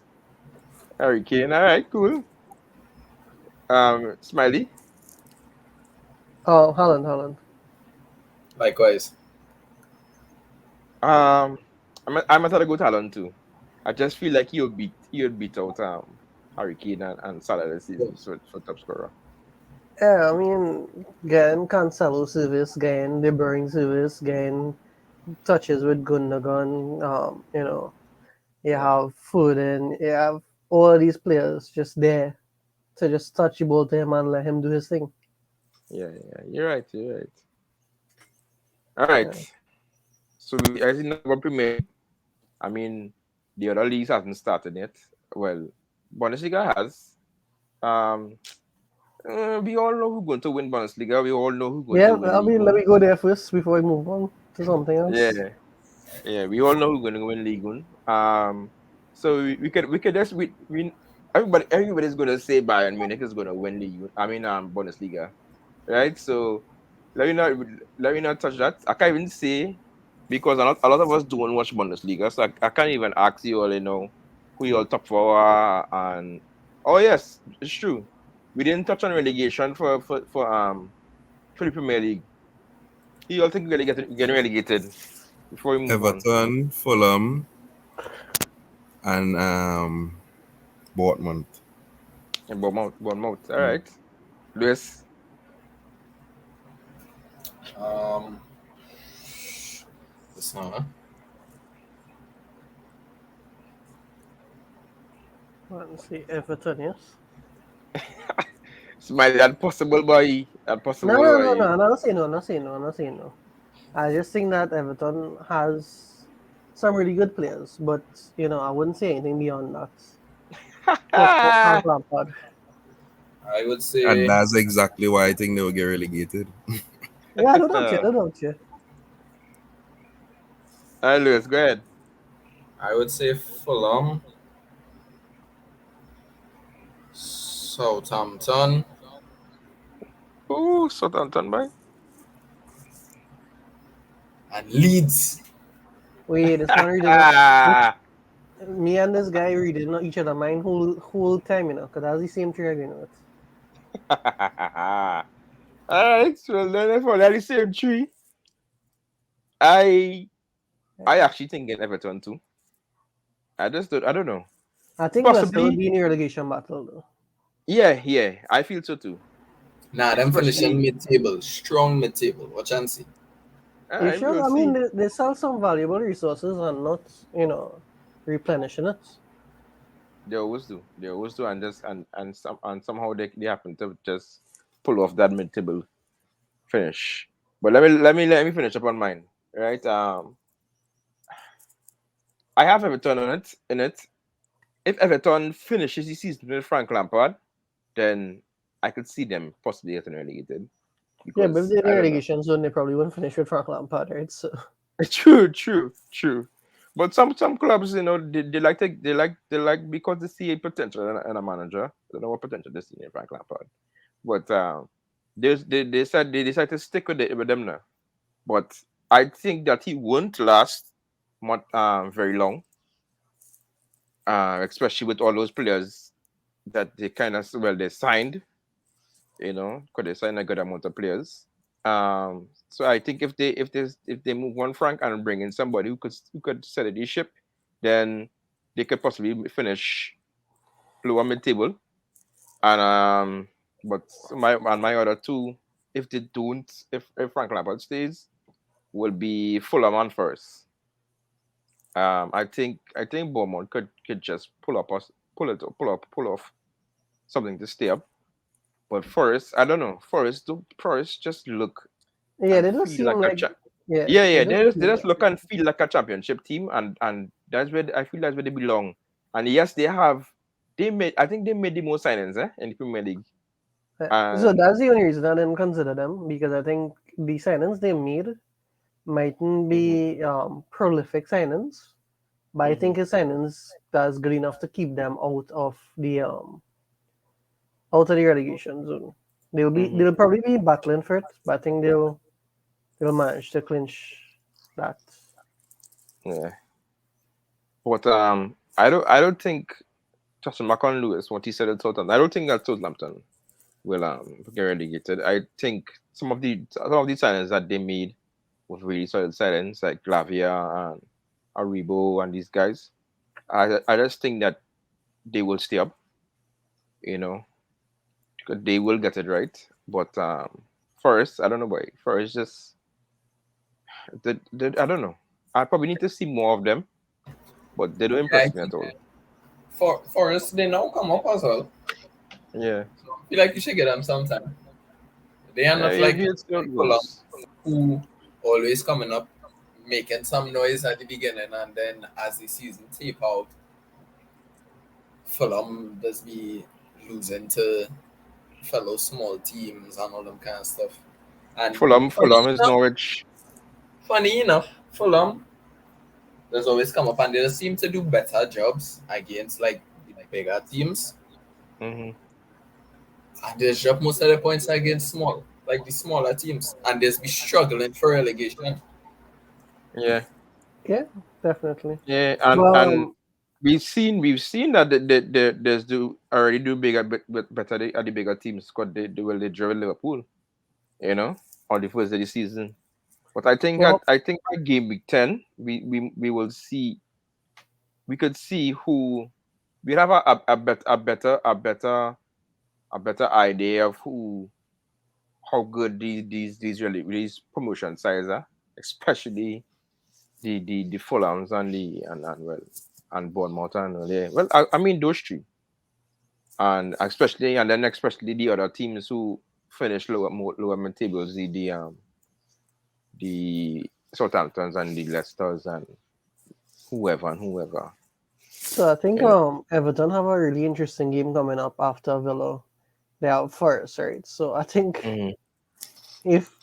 A: Harry Kane. All right. Cool. Smiley.
D: Oh, Holland.
B: Likewise.
A: I'm a go talent too. I just feel like he would beat out Hurricane and Salah this season for top scorer.
D: Yeah, I mean, getting Cancelo service, getting De Bruyne service, getting touches with Gundogan. You
A: Yeah,
D: have Foden, you have all of these players just there to just touch the ball to him and let him do his thing.
A: yeah. You're right. You're right. All right.
D: Yeah,
A: So I think now about Premier League. I mean, the other leagues hasn't started yet. Well, Bundesliga has. Um, we all know who's going to win Bundesliga. We all know who's going
D: yeah.
A: to win
D: I
A: League
D: mean, let
A: One.
D: me go there first before we move on to something else.
A: Yeah, yeah. We all know who's going to win League One. So we could just we everybody's going to say Bayern Munich is going to win League One. I mean, Bundesliga, right? So let me not let me not touch that. I can't even say because a lot of us don't watch Bundesliga, so I can't even ask you all, who your top four are. And oh yes, it's true. We didn't touch on relegation for the Premier League. You all think we're gonna getting relegated before we move on?
C: Everton, Fulham, and Bournemouth.
A: And Bournemouth. All
C: Mm.
A: right, Lewis.
B: Um, this now, huh?
D: Let's see, Everton, yes.
A: Smiley, that possible boy. That
D: No,
A: possible
D: no, no, no.
A: boy.
D: I'm not saying no. I'm not saying no. I'm not saying no. I just think that Everton has some really good players, but I wouldn't say anything beyond that. For Frank Lampard.
B: I would
C: And
B: say
C: that's exactly why I think they will get relegated.
D: Yeah, no doubt, no doubt, yeah.
A: All right, Lewis, go ahead.
B: Fulham, Southampton,
A: Ooh, Southampton, boy.
B: and Leeds.
D: Wait, this man reading me and this guy reading each other mind whole time, because that's the same tree again with.
A: All right, so then if we're the same tree, I I
D: Yeah.
A: actually think in Everton too. I don't know.
D: I think we'll still
A: Possibly,
D: be in the relegation battle though.
A: yeah. I feel so too.
B: Nah, them finishing
A: Especially,
B: mid-table, strong mid-table. Watch and see.
D: You
A: we'll
D: sure? I mean,
A: see.
D: they sell some valuable resources and not, replenishing it.
A: They always do. They always do, and just and somehow they happen to just pull off that mid-table finish. But let me finish up on mine. Right. I have Everton on it in it. If Everton finishes the season with Frank Lampard, then I could see them possibly getting relegated
D: Yeah, but if
A: because
D: they're in the
A: I don't know.
D: relegation zone, they probably wouldn't finish with Frank Lampard, right? So,
A: True. But some clubs, they like because they see a potential in a manager. They know what potential they see in Frank Lampard. But they decide to stick with them now. But I think that he won't last much very long. Especially with all those players that they kind of they signed. Because they signed a good amount of players. So I think if they move one Frank and bring in somebody who could set the ship, then they could possibly finish lower mid table. And but my other two, if they don't, if Frank Lampard stays, will be Fulham on first. I think Bournemouth could just pull off something to stay up. But Forest, I don't know. Forest just look
D: yeah,
A: and
D: they just
A: feel
D: seem
A: like a
D: like, yeah,
A: yeah,
D: they
A: yeah.
D: just
A: They
D: seem
A: just
D: like,
A: look and feel like a championship team, and that's where I feel that's where they belong. And yes, I think they made the most signings in the Premier League.
D: So
A: And
D: that's the only reason I didn't consider them because I think the signings they made mightn't
A: mhm,
D: be prolific signings, but I
A: mhm,
D: think his signings that's good enough to keep them out of the relegation zone.
A: mhm,
D: They'll probably be battling for it, but I think they'll manage to clinch that.
A: yeah. But I don't think Justin McCon Lewis what he said at Tottenham. I don't think that Southampton will get relegated. I think some of the signings that they made with really solid silence like Glavia and Aribo and these guys. I just think that they will stay up, you know, because they will get it right. But first, I don't know why. First, just I don't know. I probably need to see more of them, but they don't
B: Yeah, I
A: impress me
B: think
A: at all.
B: for us they now come up as well.
A: Yeah,
B: So I feel like you should get them sometime. They are
A: yeah,
B: not
A: you,
B: like
A: you still
B: Fulham
A: goes.
B: who always coming up, making some noise at the beginning, and then as the season tape out, Fulham does be losing to fellow small teams and all them kind of stuff. And
A: Fulham is Norwich.
B: funny enough, Fulham does always come up, and they just seem to do better jobs against like the bigger teams,
A: Hmm.
B: and they drop most of the points against like the smaller teams, and they be struggling for relegation.
A: Yeah,
D: Yeah, definitely.
A: yeah,
D: But
A: and we've seen that there's do already do bigger but better at the bigger teams because they drive Liverpool, you know, on the first of the season. But
D: well,
A: I think by game week 10 we will see we could see who we have a better idea of who how good these promotion sides are, especially the Fulhams and and Bournemouth and yeah. Well, I mean those three, and especially the other teams who finish lower mid tables, the Southamptons and the Leicesters and whoever,
D: so I think
A: you know.
D: Everton have a really interesting game coming up after Villa. They have Forest, right? So I think
A: Hmm.
D: if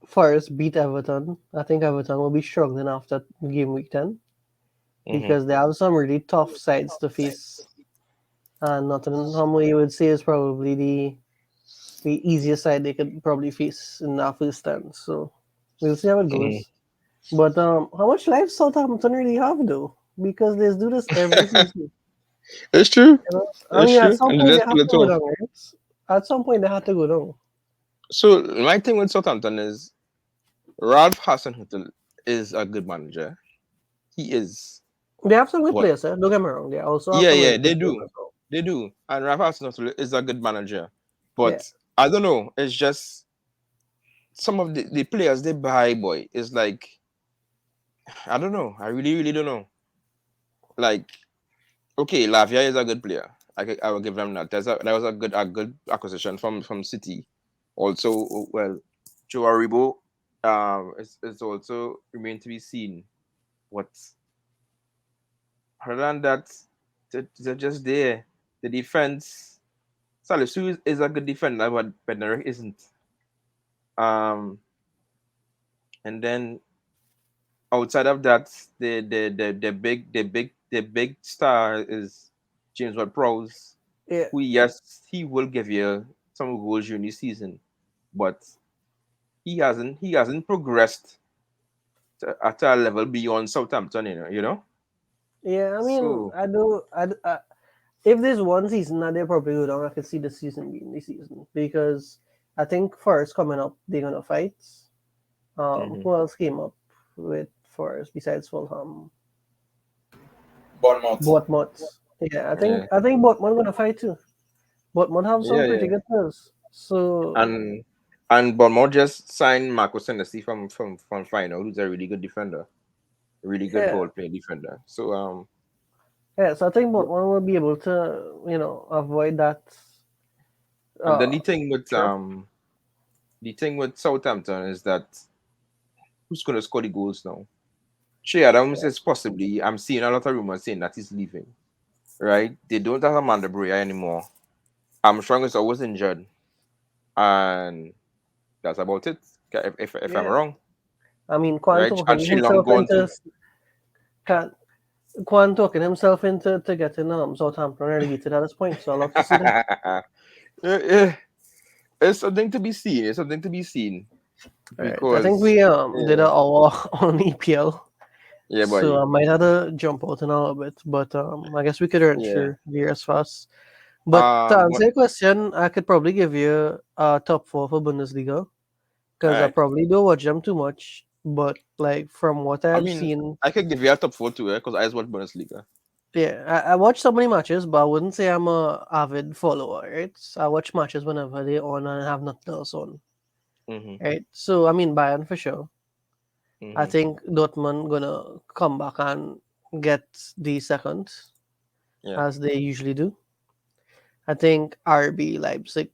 D: Forest beat Everton, I think Everton will be struggling after game week 10
A: Hmm.
D: because they have some really tough sides to face. And Nottingham, you would say, is probably the easiest side they could probably face in that first stand. So we'll see how it
A: Hmm.
D: goes. But how much life Southampton really have though? Because they do this every season.
A: It's true.
D: You know? I
A: It's
D: mean, at
A: true,
D: some
A: and
D: point
A: they
D: they
A: just
D: have
A: pull
D: to
A: it
D: go
A: off.
D: down, right? At some point they have to go down.
A: So my thing with Southampton is Ralph Hasenhüttl is a good manager. He is,
D: They have some good
A: but
D: players, eh? Don't get me wrong. They also have
A: yeah,
D: some
A: yeah,
D: really
A: they
D: good players
A: do,
D: as well.
A: they do. And Ralph Hasenhüttl is a good manager,
D: Yeah,
A: but I don't know. It's just some of the players they buy, boy, is like I don't know. I really don't know. Like okay, Lavia is a good player. I will give them that. That was a good acquisition from City. Also, well, Joe Aribo is also remain to be seen. But other than that, they're just there. The defense, Salisu is a good defender, but Bednarik isn't. Um, and then outside of that, the big star is James Ward-Prowse,
D: yeah,
A: who yes, he will give you some goals during the season, but he hasn't progressed at a level beyond Southampton, you know.
D: yeah. I mean,
A: So.
D: I do. If there's one season that they probably go down, I could see the season being the season because I think Forest coming up, they're gonna fight.
A: Mhm.
D: Who else came up with Forest besides Fulham?
B: Bournemouth.
D: Bournemouth. Yeah,
A: Yeah,
D: I think Bournemouth gonna fight too. Bournemouth have some
A: yeah,
D: pretty
A: yeah.
D: good players. So
A: And Bournemouth just signed Marco Senesi from Final, who's a really good defender, really good
D: yeah,
A: ball playing defender. So
D: yeah. So I think
A: yeah.
D: Bournemouth will be able to, avoid that.
A: And then
D: Uh, trap.
A: the thing with Southampton is that who's gonna score the goals now? Shea Adams is possibly. I'm seeing a lot of rumors saying that he's leaving. Right? They don't have Amanda Brea anymore. Armstrong is always injured, and that's about it. If I'm
D: Yeah,
A: wrong,
D: I mean, Kwan
A: right? And
D: talking
A: Shillong
D: himself
A: going
D: into
A: to.
D: can Kwan talking himself into to getting Southampton relegated at this point. So I love to see that.
A: Yeah, yeah. It's something to be seen. It's something to be seen
D: All right, I think
A: because
D: we did
A: yeah,
D: an hour on EPL,
A: yeah,
D: so
A: boy,
D: I might have to jump out in a little bit, but I guess we could run
A: yeah.
D: through the years fast. But to
A: What?
D: answer your question, I could probably give you a top four for Bundesliga
A: All
D: because I
A: right.
D: probably don't watch them too much. but like from what
A: I
D: I've
A: mean,
D: seen,
A: I could give you a top four too, because I just watch Bundesliga.
D: yeah, I watch so many matches, but I wouldn't say I'm a avid follower, right? So I watch matches whenever they're on and have nothing else on,
A: Mm-hmm.
D: right? So I mean Bayern for sure. I
A: Mm-hmm.
D: think Dortmund gonna come back and get the second
A: Yeah.
D: as they usually do. I think RB Leipzig,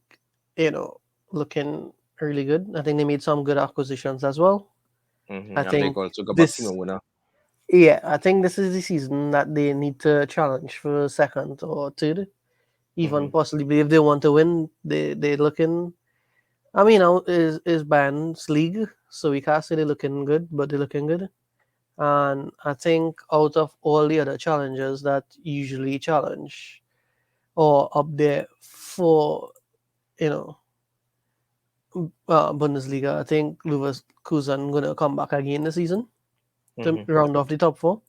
D: you know, looking really good. I think they made some good acquisitions as well. I
A: Mm-hmm. And they
D: think
A: also got back
D: this,
A: Timo Werner.
D: yeah, I think this is the season that they need to challenge for second or third, even
A: Mm-hmm.
D: possibly if they want to win. They looking. I mean, now is Bayern's league, so we can't say they're looking good, but they're looking good. And I think out of all the other challengers that usually challenge or up there for you know Bundesliga, I think Leverkusen gonna come back again this season to
A: Mm-hmm.
D: round off the top four.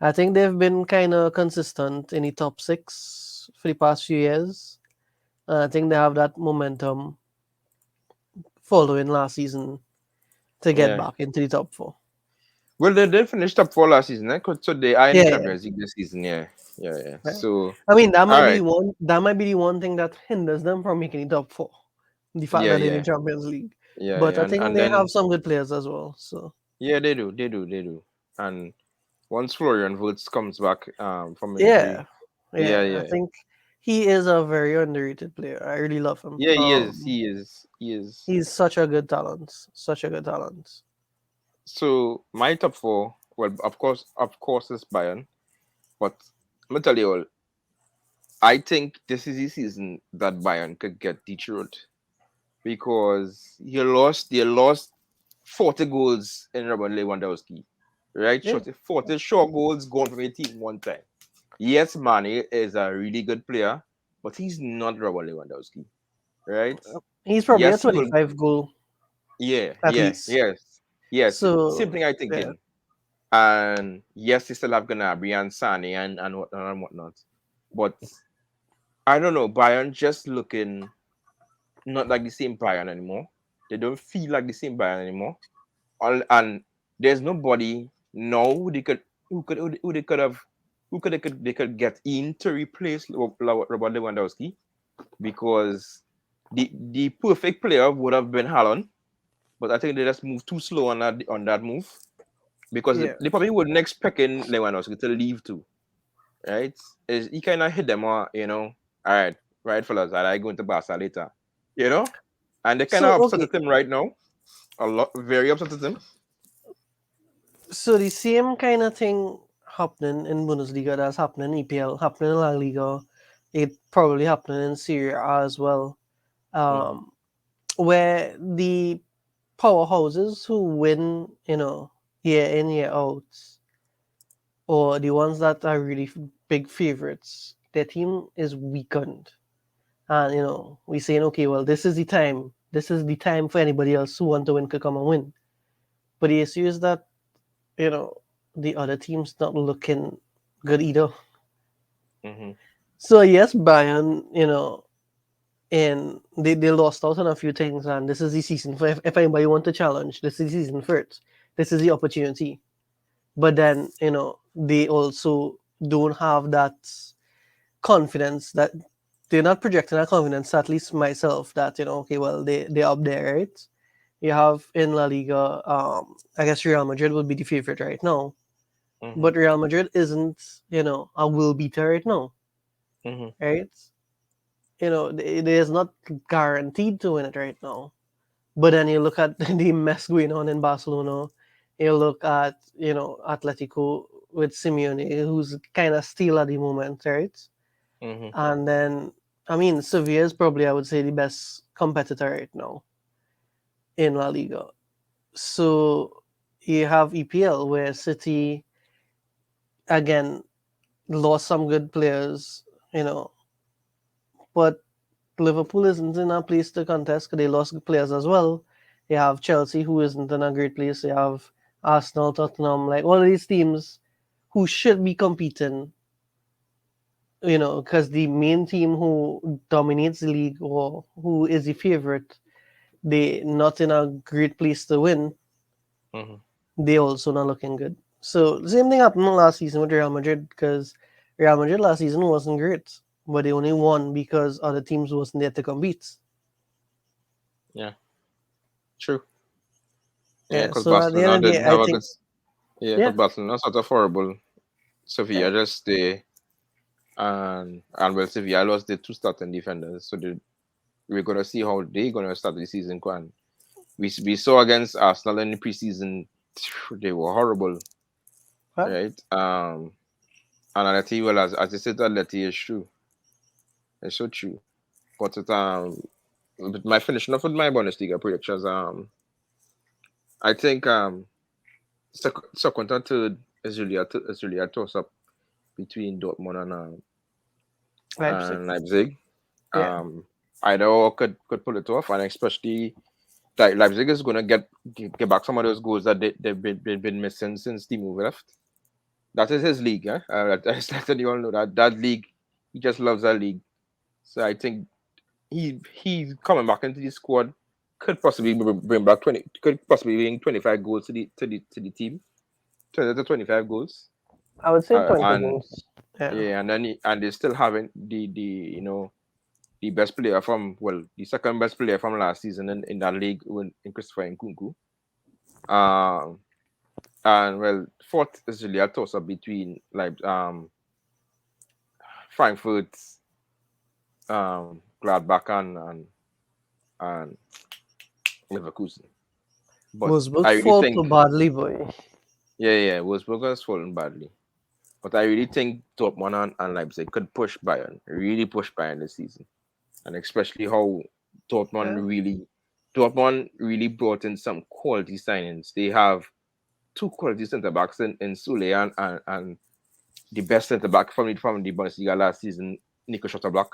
D: I think they've been kind of consistent in the top six for the past few years. I think they have that momentum following last season to get
A: Yeah.
D: back into the top four.
A: Well, they did finish top four last season, eh? So they are in the
D: Yeah, yeah.
A: Champions League this season. Yeah. Yeah. Yeah.
D: Right.
A: So,
D: I mean, that
A: all
D: might be the
A: right.
D: one. That might be the one thing that hinders them from making the top four. The fact
A: Yeah.
D: that they're in
A: Yeah.
D: Champions League,
A: Yeah.
D: but
A: Yeah.
D: I
A: And
D: think they have
A: then,
D: some good players as well. So
A: yeah, they do. They do. They do. And once Florian Wirtz comes back from
D: yeah,
A: injury, yeah.
D: yeah, I
A: Yeah.
D: think he is a very underrated player. I really love him.
A: Yeah. He is. He is. He is.
D: He's such a good talent. Such a good talent.
A: So my top four, well, of course, is Bayern. But I'm gonna tell you all, I think this is the season that Bayern could get Detroit because they lost 40 goals in Robert Lewandowski. Right?
D: Yeah.
A: 40 short goals gone from your team one time. Yes, Mane is a really good player, but he's not Robert Lewandowski. Right?
D: He's probably a
A: Yes, he will.
D: 25 goal
A: Yeah,
D: at
A: yeah,
D: least.
A: yes, yes. Same
D: So
A: thing I
D: yeah,
A: thinking. And yes, they still have Gnabry and Sane and whatnot and whatnot. But I don't know, Bayern just looking not like the same Bayern anymore. They don't feel like the same Bayern anymore. And there's nobody now who they could have they could get in to replace Robert Lewandowski because the perfect player would have been Haaland, but I think they just moved too slow on that move because
D: yeah.
A: they probably wouldn't expecting Lewandowski to leave too, right? He kind of hit them, all right, right, fellas, I going to Barca later, you know, and they kind
D: So
A: of upset
D: okay,
A: at him right now, a lot, very upset at him.
D: so the same kind of thing happening in Bundesliga that's happening in EPL, happening in La Liga, it probably happening in Serie A as well.
A: Mm-hmm,
D: Where the powerhouses who win, year in year out, or the ones that are really big favorites, their team is weakened. And we saying, okay, well, this is the time. This is the time for anybody else who want to win to come and win. But the issue is that you know the other team's not looking good either.
A: mm-hmm,
D: So yes, Bayern, and they lost out on a few things, and this is the season for if anybody want to challenge. This is the season for it. This is the opportunity. But then they also don't have that confidence that they're not projecting that confidence. At least myself, that okay, well they're up there, right? You have in La Liga, I guess Real Madrid would be the favorite right now,
A: mm-hmm,
D: but Real Madrid isn't a will beater right now,
A: mm-hmm,
D: right? It is not guaranteed to win it right now. But then you look at the mess going on in Barcelona. You look at Atletico with Simeone, who's kind of still at the moment, right?
A: mm-hmm.
D: And then I mean Sevilla is probably, I would say, the best competitor right now in La Liga. So you have EPL where City again lost some good players, you know, but Liverpool isn't in a place to contest because they lost good players as well. You have Chelsea, who isn't in a great place. You have Arsenal, Tottenham, like all of these teams who should be competing, because the main team who dominates the league or who is the favorite, they not in a great place to win.
A: Mm-hmm.
D: they also not looking good. So the same thing happened last season with Real Madrid because Real Madrid last season wasn't great, but they only won because other teams wasn't there to compete.
A: Yeah, true. Yeah,
D: Yeah.
A: because
D: So at the end
A: Barcelona
D: of the day,
A: didn't
D: I
A: have a good.
D: think
A: Yeah, because
D: yeah,
A: Barcelona sort of horrible.
D: yeah,
A: Sevilla just stay, and well, Sevilla lost their two starting defenders, so we're gonna see how they're gonna start the season. Kwan. We saw against Arsenal in the preseason, they were horrible,
D: well,
A: right? And Atleti, well, as you said, Atleti is true. It's so true. But with my finishing off with my Bundesliga predictions, I think second and third is really a toss up between Dortmund
D: Leipzig.
A: and Leipzig.
D: Yeah,
A: Um, either or could pull it off, and especially like Leipzig is gonna get back some of those goals that they've been missing since Timo left. That is his league, eh? That's letting you all know that league. He just loves that league. So I think he's coming back into the squad. Could possibly bring back 20. Could possibly bring 25 goals to the team. 20 to 25 goals.
D: I would say 20
A: And
D: goals. Yeah,
A: yeah, and then and they still having the best player from the second best player from last season in that league in Christopher Nkunku. Um and fourth is really a toss up between like Frankfurt, Gladbach and Leverkusen. But
D: Wolfsburg
A: I really
D: fall too
A: think
D: badly, boy.
A: yeah, Wolfsburg has fallen badly. But I really think Dortmund and Leipzig could push Bayern, really push Bayern this season. And especially how
D: Yeah,
A: Dortmund really brought in some quality signings. They have two quality centre backs in Sule and the best centre back from the Bundesliga last season, Nico Schotterblock.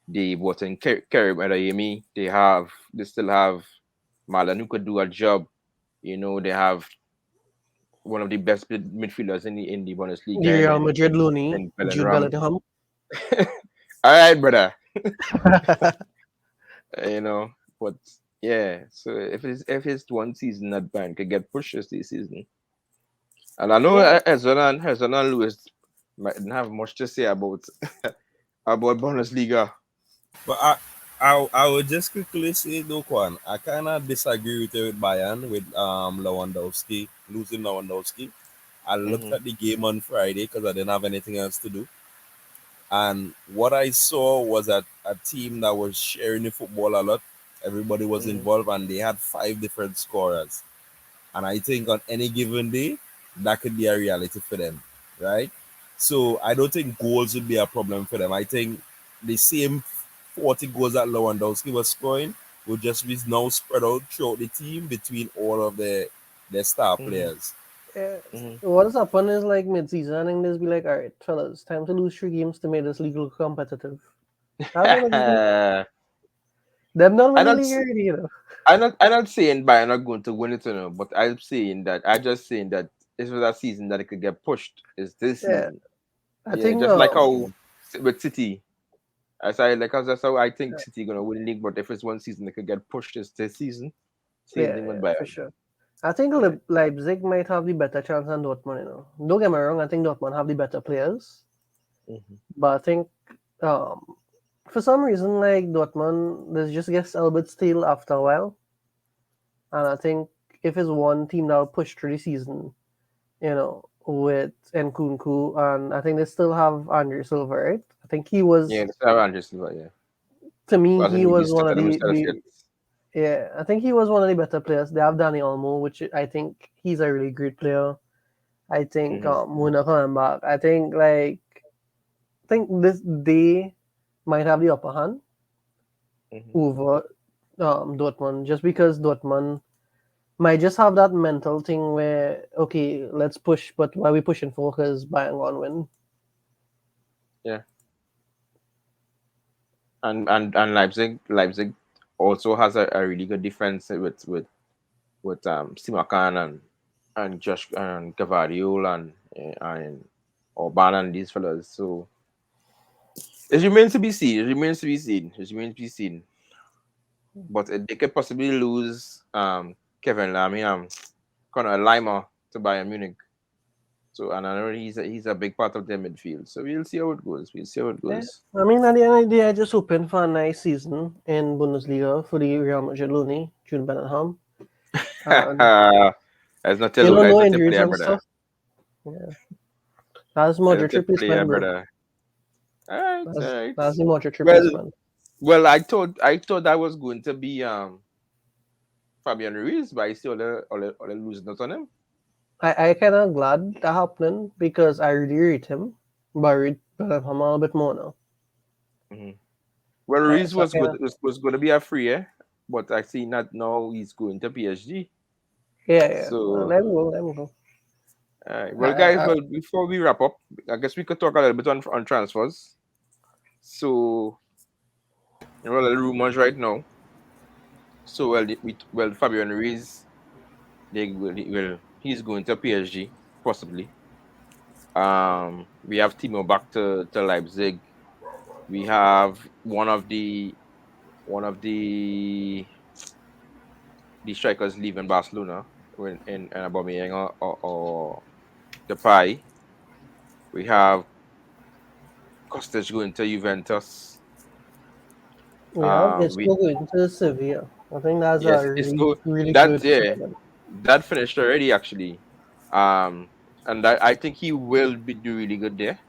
A: They brought in Kerem Adeyemi. They still have Malan who could do a job. They have one of the best midfielders in the Bundesliga
D: the Real
A: in
D: Madrid loanee,
A: in
D: Jude
A: Bellingham.
D: Bellingham.
A: All right, brother. you know, but yeah. So if it's one season that Bayern could get pushes this season, and I know
D: Yeah,
A: Hezron and Lewis might not have much to say about Bundesliga.
C: But I would just quickly say though, Kwan, I kind of disagree with you with Bayern with Lewandowski losing Lewandowski. I looked
A: Mm-hmm,
C: at the game on Friday because I didn't have anything else to do, and what I saw was a team that was sharing the football a lot. Everybody was
A: mm-hmm,
C: involved, and they had five different scorers. And I think on any given day, that could be a reality for them, right? So I don't think goals would be a problem for them. I think the same 40 goals that Lewandowski was scoring would just be now spread out throughout the team between all of their star
A: mm-hmm,
C: players.
D: yeah.
A: mm-hmm.
D: What has happened is like mid-season, I think there's be like, all right, fellas, time to lose 3 games to make this league look competitive. That's what it be. Them not
A: I'm
D: win the
A: not.
D: league already, you know.
A: I'm not saying Bayern are going to win it, but I'm just saying that this was a season that it could get pushed. Is this
D: Yeah,
A: season?
D: I
A: Yeah,
D: think
A: just like how with City. That's how I think City gonna win the league. But if it's one season that could get pushed, is this season. Same
D: yeah,
A: thing with
D: yeah, for
A: Bayern.
D: sure. I think
A: Yeah.
D: Leipzig might have the better chance than Dortmund. You know, don't get me wrong. I think Dortmund have the better players,
A: Hmm.
D: but I think um, for some reason, like Dortmund, this just gets a little bit stale after a while. And I think if it's one team that'll push through the season, with Nkunku, and I think they still have Andre Silva, right? I think he
A: Yeah,
D: was,
A: the Sarah Andres Silva, yeah.
D: to me,
A: But hasn't
D: he
A: really
D: was one of
A: started himself
D: the
A: yet.
D: yeah, I think he was one of the better players. They have Danny Olmo, which I think he's a really great player. I think
A: Hmm.
D: Muna coming back. I think this they might have the upper hand
A: Hmm.
D: over Dortmund just because Dortmund might just have that mental thing where okay, let's push, but why are we pushing for? Because Bayern gonna win.
A: Yeah, and Leipzig also has a really good defense with Simakan and Josh and Gavadio and Orban and these fellas. So it remains to be seen. It remains to be seen. It remains to be seen. But they could possibly lose Kevin Lammy. Conor Lima to Bayern Munich. So, and I know he's a big part of their midfield. So we'll see how it goes. We'll see how it
D: Yeah.
A: goes.
D: I mean, at the end of the day, I just hoping for a nice season in Bundesliga for the Real Madrid loanee, Jude Bellingham. And,
A: That's not tell you, that's
D: no
A: not your
D: injuries
A: player,
D: and
A: brother.
D: stuff. Yeah. That's
A: That's not
D: Modric
A: your player,
D: replacement, bro.
A: brother. All right, all right.
D: That's the Modric
A: Well,
D: replacement.
A: well, I thought that was going to be Fabian Ruiz, but I see all the losing out on him.
D: I kind of glad that happening because I really rate him, but I rate Bellingham a little bit more now.
A: Hmm. Well, Ruiz
D: So I
A: was
D: kind
A: good.
D: of,
A: Was going to be a free, but I see that now he's going to PSG.
D: yeah.
A: So,
D: Let me go. I,
A: well, guys.
D: I,
A: Well, before we wrap up, I guess we could talk a little bit on transfers. So, a little rumors right now. So, Fabian Ruiz, he's going to PSG possibly. We have Timo back to Leipzig. We have one of the strikers leaving Barcelona when in Aubameyang or Depay. We have Kostic going to Juventus.
D: we have
A: We
D: Isco going to Sevilla. I think that's a
A: Yes, it's
D: really,
A: good.
D: really
A: That
D: good
A: yeah,
D: signing.
A: that finished already actually. And I think he will do really good there.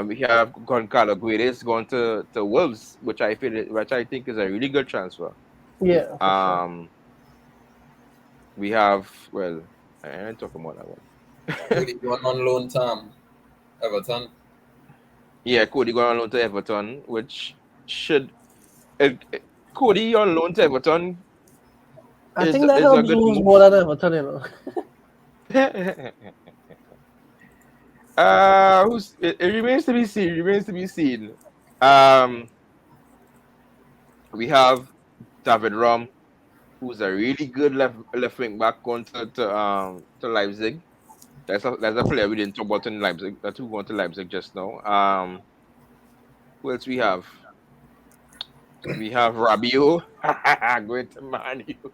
A: We have Goncalo Guedes going to Wolves, which I think is a really good transfer.
D: Yeah, for sure.
A: Um, we have I ain't talking about that one.
B: Cody going on loan term, Everton.
A: Yeah, Cody going on loan to Everton, which should Cody on loan to Everton
D: I
A: is
D: think that
A: is a
D: helps
A: good
D: Wolves
A: move.
D: more than Everton,
A: It remains to be seen. Remains to be seen. Um, we have David Rom, who's a really good left wing back going to Leipzig. That's a player we didn't talk about in Leipzig. That's who going to Leipzig just now. Who else we have? We have Rabio going to Man U.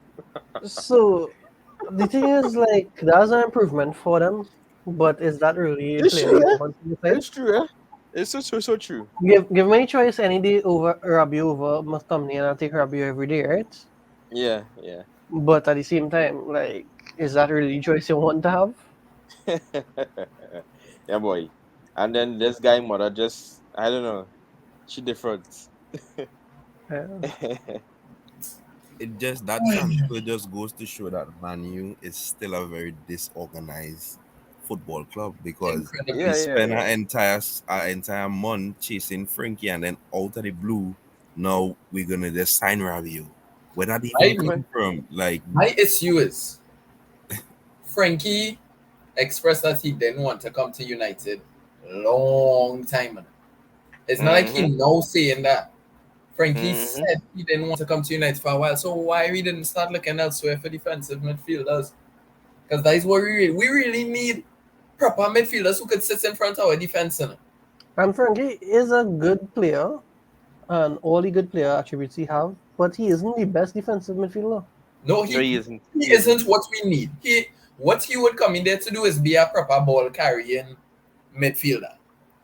D: So the thing is, like, that's an improvement for them, but is that really a
A: It's
D: player
A: true,
D: you
A: yeah.
D: want to defend?
A: It's true, yeah. It's so true.
D: Give me a choice any day over Rabiot over McTominay, and I'll take Rabiot every day, right?
A: Yeah, yeah.
D: But at the same time, like, is that really the choice you want to have?
A: Yeah, boy. And then this guy mother just I don't know. She different.
D: Yeah.
C: It just that transfer just goes to show that Man U is still a very disorganized football club because we
A: Yeah,
B: Incredibly.
A: yeah,
C: spent
A: yeah.
C: our entire month chasing Frankie, and then out of the blue, now we're gonna just sign Rabiot. Where that even
B: My,
C: come from? Like,
B: my issue is Frankie expressed that he didn't want to come to United long time ago. It's not like he
A: Mm-hmm.
B: now saying that. Frankie
A: Mm-hmm.
B: said he didn't want to come to United for a while, so why we didn't start looking elsewhere for defensive midfielders? Because that is what we really need proper midfielders who could sit in front of our defense.
D: And Frankie is a good player, and all the good player attributes he have, but he isn't the best defensive midfielder.
B: No,
A: No,
B: he
A: he isn't.
B: he
A: He
B: isn't
A: isn't.
B: what we need. What he would come in there to do is be a proper ball carrying midfielder.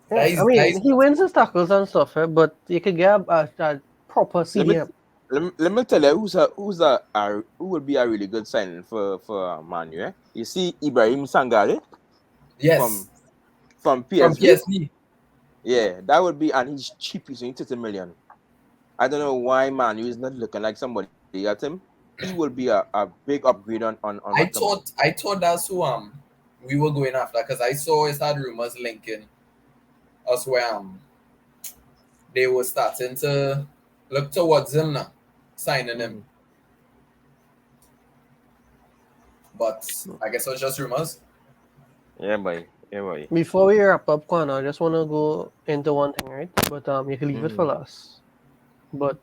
D: Yeah, I
B: That
D: mean,
B: is
D: he wins his tackles and stuff, but you could get a proper
A: Let me
D: CDM.
A: let me tell you who would be a really good signing for Man U. Eh? You see Ibrahim Sangare
B: yes
A: from from
B: from
A: PSV.
B: PSV.
A: Yeah, that would be, and he's cheap. He's only 30 million. I don't know why Man U is not looking like somebody at him. He will be a big upgrade on McTominay.
B: I thought that's who we were going after because I saw it had rumors linking us where they were starting to look towards him now, signing him.
A: Hmm.
B: But I guess it was just rumors.
A: Yeah, boy. Yeah, boy.
D: Before we wrap up, Kwan, I just want to go into one thing, right? But you can leave it for
A: Hmm.
D: last. But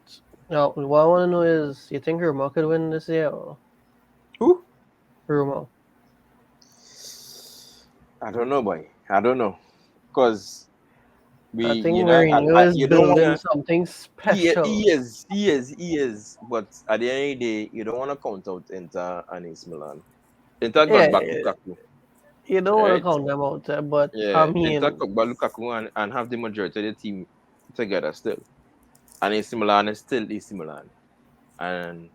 D: now, what I want to know is, you think Roma could win this year? Or
A: Who?
D: Roma?
A: I don't know, boy. I don't know, cause we,
D: I think
A: I
D: Mourinho is
A: you don't
D: building
A: wanna.
D: something
A: He
D: special.
A: he is he is he is. But at the end of the day, you don't wanna count out Inter and AC Milan. Inter got
D: Yeah,
A: back Lukaku,
D: you don't want to
A: right?
D: count them out, but I
A: Yeah, Inter
D: mean,
A: got back Lukaku and have the majority of the team together still. And AC Milan is still AC Milan. And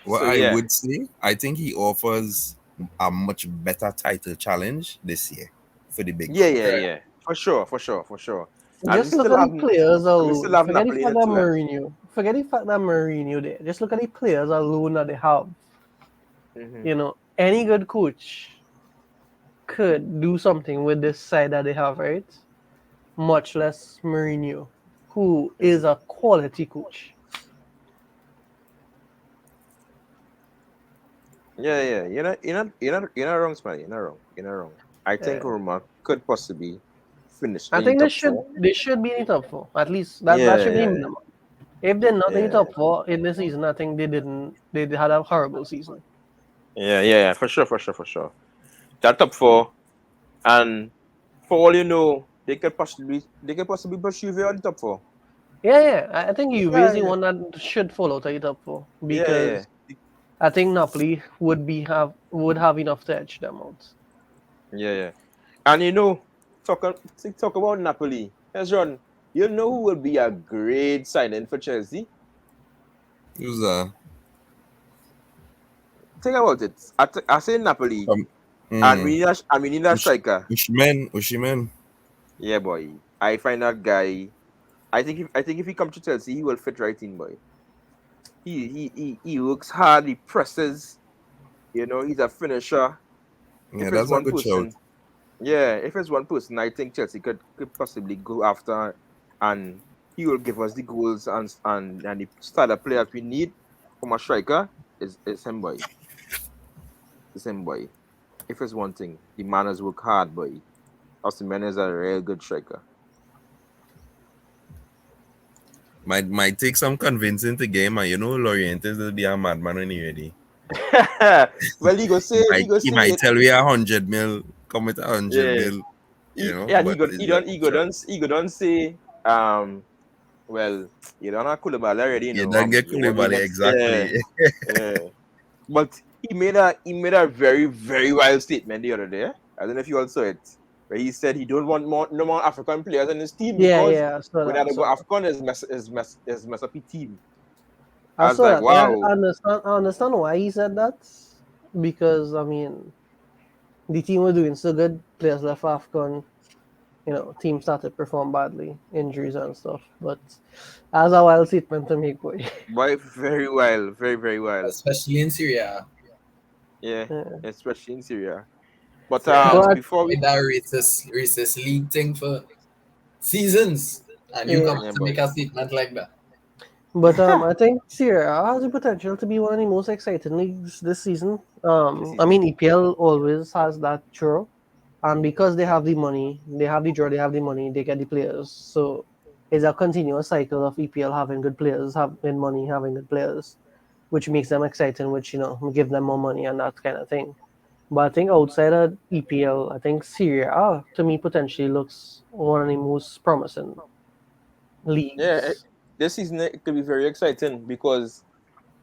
C: What
A: so
C: I
A: yeah,
C: would say, I think he offers a much better title challenge this year for the big clubs.
B: Correct.
A: yeah, for sure. And
D: just look at the players
A: we still
D: alone.
A: have
D: Forget the
A: Napoli in
D: fact
A: it
D: that
A: too. Eh?
D: Mourinho. Forget the fact that Mourinho there. Just look at the players alone that they have.
A: Mm-hmm.
D: Any good coach could do something with this side that they have, right? Much less Mourinho, who is
A: Mm-hmm.
D: a quality coach.
A: Yeah. You're not wrong, Smiley. You're not wrong. I think
D: Yeah.
A: Roma could possibly finish
D: I
A: in the
D: think they
A: top
D: should
A: four.
D: they should be in the top four. At least that
A: Yeah,
D: should be
A: yeah,
D: minimum. If they're not in the
A: yeah,
D: top four in this season, I think they had a horrible season.
A: yeah. For sure. That top four, and for all you know, they could possibly push Juve on the top four.
D: Yeah. I think Juve is
A: Yeah,
D: the
A: yeah,
D: one that should fall out of the top four
A: yeah.
D: because I think Napoli would have enough to edge them out.
A: Yeah. And talk about Napoli. Hezron, you know who will be a great signing for Chelsea?
C: Who's
A: Think about it. I say Napoli,
C: um,
A: and
C: mm,
A: we need a striker.
C: Ushimen.
A: Yeah, boy. I find that guy. I think if he comes to Chelsea, he will fit right in, boy. He works hard. He presses. He's a finisher.
C: Yeah,
A: If it's
C: that's a
A: one
C: good shout.
A: person, yeah, if it's one person, I think Chelsea could possibly go after, and he will give us the goals and the starter players we need from a striker is him, boy. Is him, boy. If it's one thing, the man has worked hard, boy. Osimhen is a real good striker.
C: Might take some convincing to game, and Lorientes will be a madman when he ready.
A: Well, he go
C: He
A: say
C: might
A: he go
C: he
A: say
C: might
A: it.
C: tell we 100 mil, come with 100
A: Yeah.
C: mil,
A: And
C: but it's a good shout.
A: he go don't say well, you don't have Koulibaly already,
C: You don't get
A: you want the
C: Koulibaly
A: next,
C: exactly.
A: yeah. But he made a very, very wild statement the other day. I don't know if you all saw it, where he said he don't want no more African players in his team because
D: Yeah. I saw
A: when
D: that.
A: I
D: I
A: go
D: saw that.
A: Afcon is mess up his team.
D: I
A: I was
D: saw
A: like,
D: that. Yeah,
A: wow.
D: I understand why he said that because I mean the team were doing so good. Players left AFCON. Team started to perform badly, injuries and stuff. But as a wild statement to make, boy.
A: Boy, very wild, very, very wild.
B: Especially in Syria.
A: Yeah,
D: Yeah.
A: especially in Syria. But
B: Syria has
D: But
A: before we
B: played that racist league thing for seasons. And you
D: yeah,
B: come
A: yeah,
B: to make
A: boy.
B: a statement like that.
D: I think Syria has the potential to be one of the most exciting leagues this season.
A: This
D: I
A: season.
D: mean EPL always has that draw, and because they have the money, they have the draw, they have the money, they get the players. So it's a continuous cycle of EPL having good players, having money, having good players, which makes them exciting, which give them more money and that kind of thing. But I think outside of EPL, I think Syria to me potentially looks one of the most promising
A: Yeah,
D: leagues.
A: this season it could be very exciting because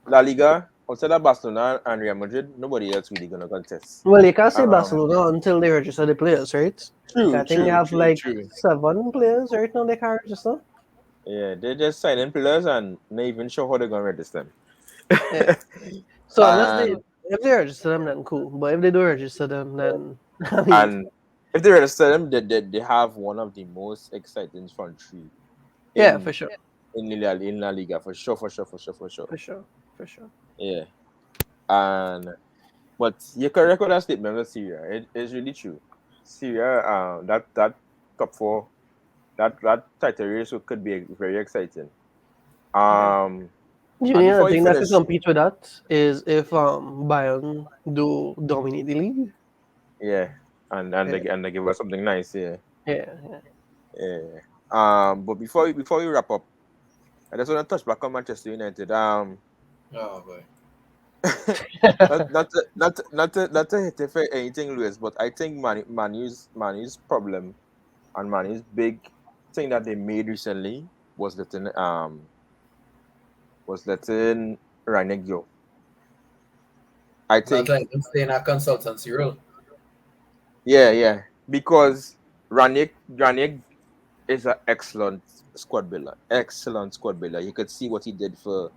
A: La Liga, outside of Barcelona and Real Madrid, nobody else really gonna contest.
D: Well, you can't say
A: Um,
D: Barcelona until they register the players, right?
A: true,
D: I think they
A: true,
D: have
A: true,
D: like
A: true.
D: 7 players right now they can register.
A: Yeah, they're just signing players and not even sure how they're gonna register
D: Yeah.
A: them.
D: So unless
A: and
D: if they register them, then cool. But if they don't register them, then I mean,
A: and if they register them, they have one of the most exciting front three
D: yeah,
A: in
D: for sure,
A: in La Liga for sure, for sure, for sure, for sure.
D: for sure, for sure.
A: Yeah, and but you can record that statement with Syria. It's really true. Syria, that top four, that title race could be very exciting.
D: Yeah.
A: Um, and
D: Junior, I
A: before we
D: think that could
A: finish,
D: compete with that is if Bayern do dominate the league.
A: yeah, and
D: Yeah,
A: they give us something nice, yeah,
D: yeah,
A: yeah. But before we wrap up, I just want to touch back on Manchester United.
B: Oh boy.
A: Not to hit it for anything, Lewis, but I think Manu's problem and Manu's big thing that they made recently was letting Rangnick go. I
B: Not
A: think
B: like him staying a consultancy role.
A: yeah, because Ranick is an excellent squad builder. Excellent squad builder. You could see what he did for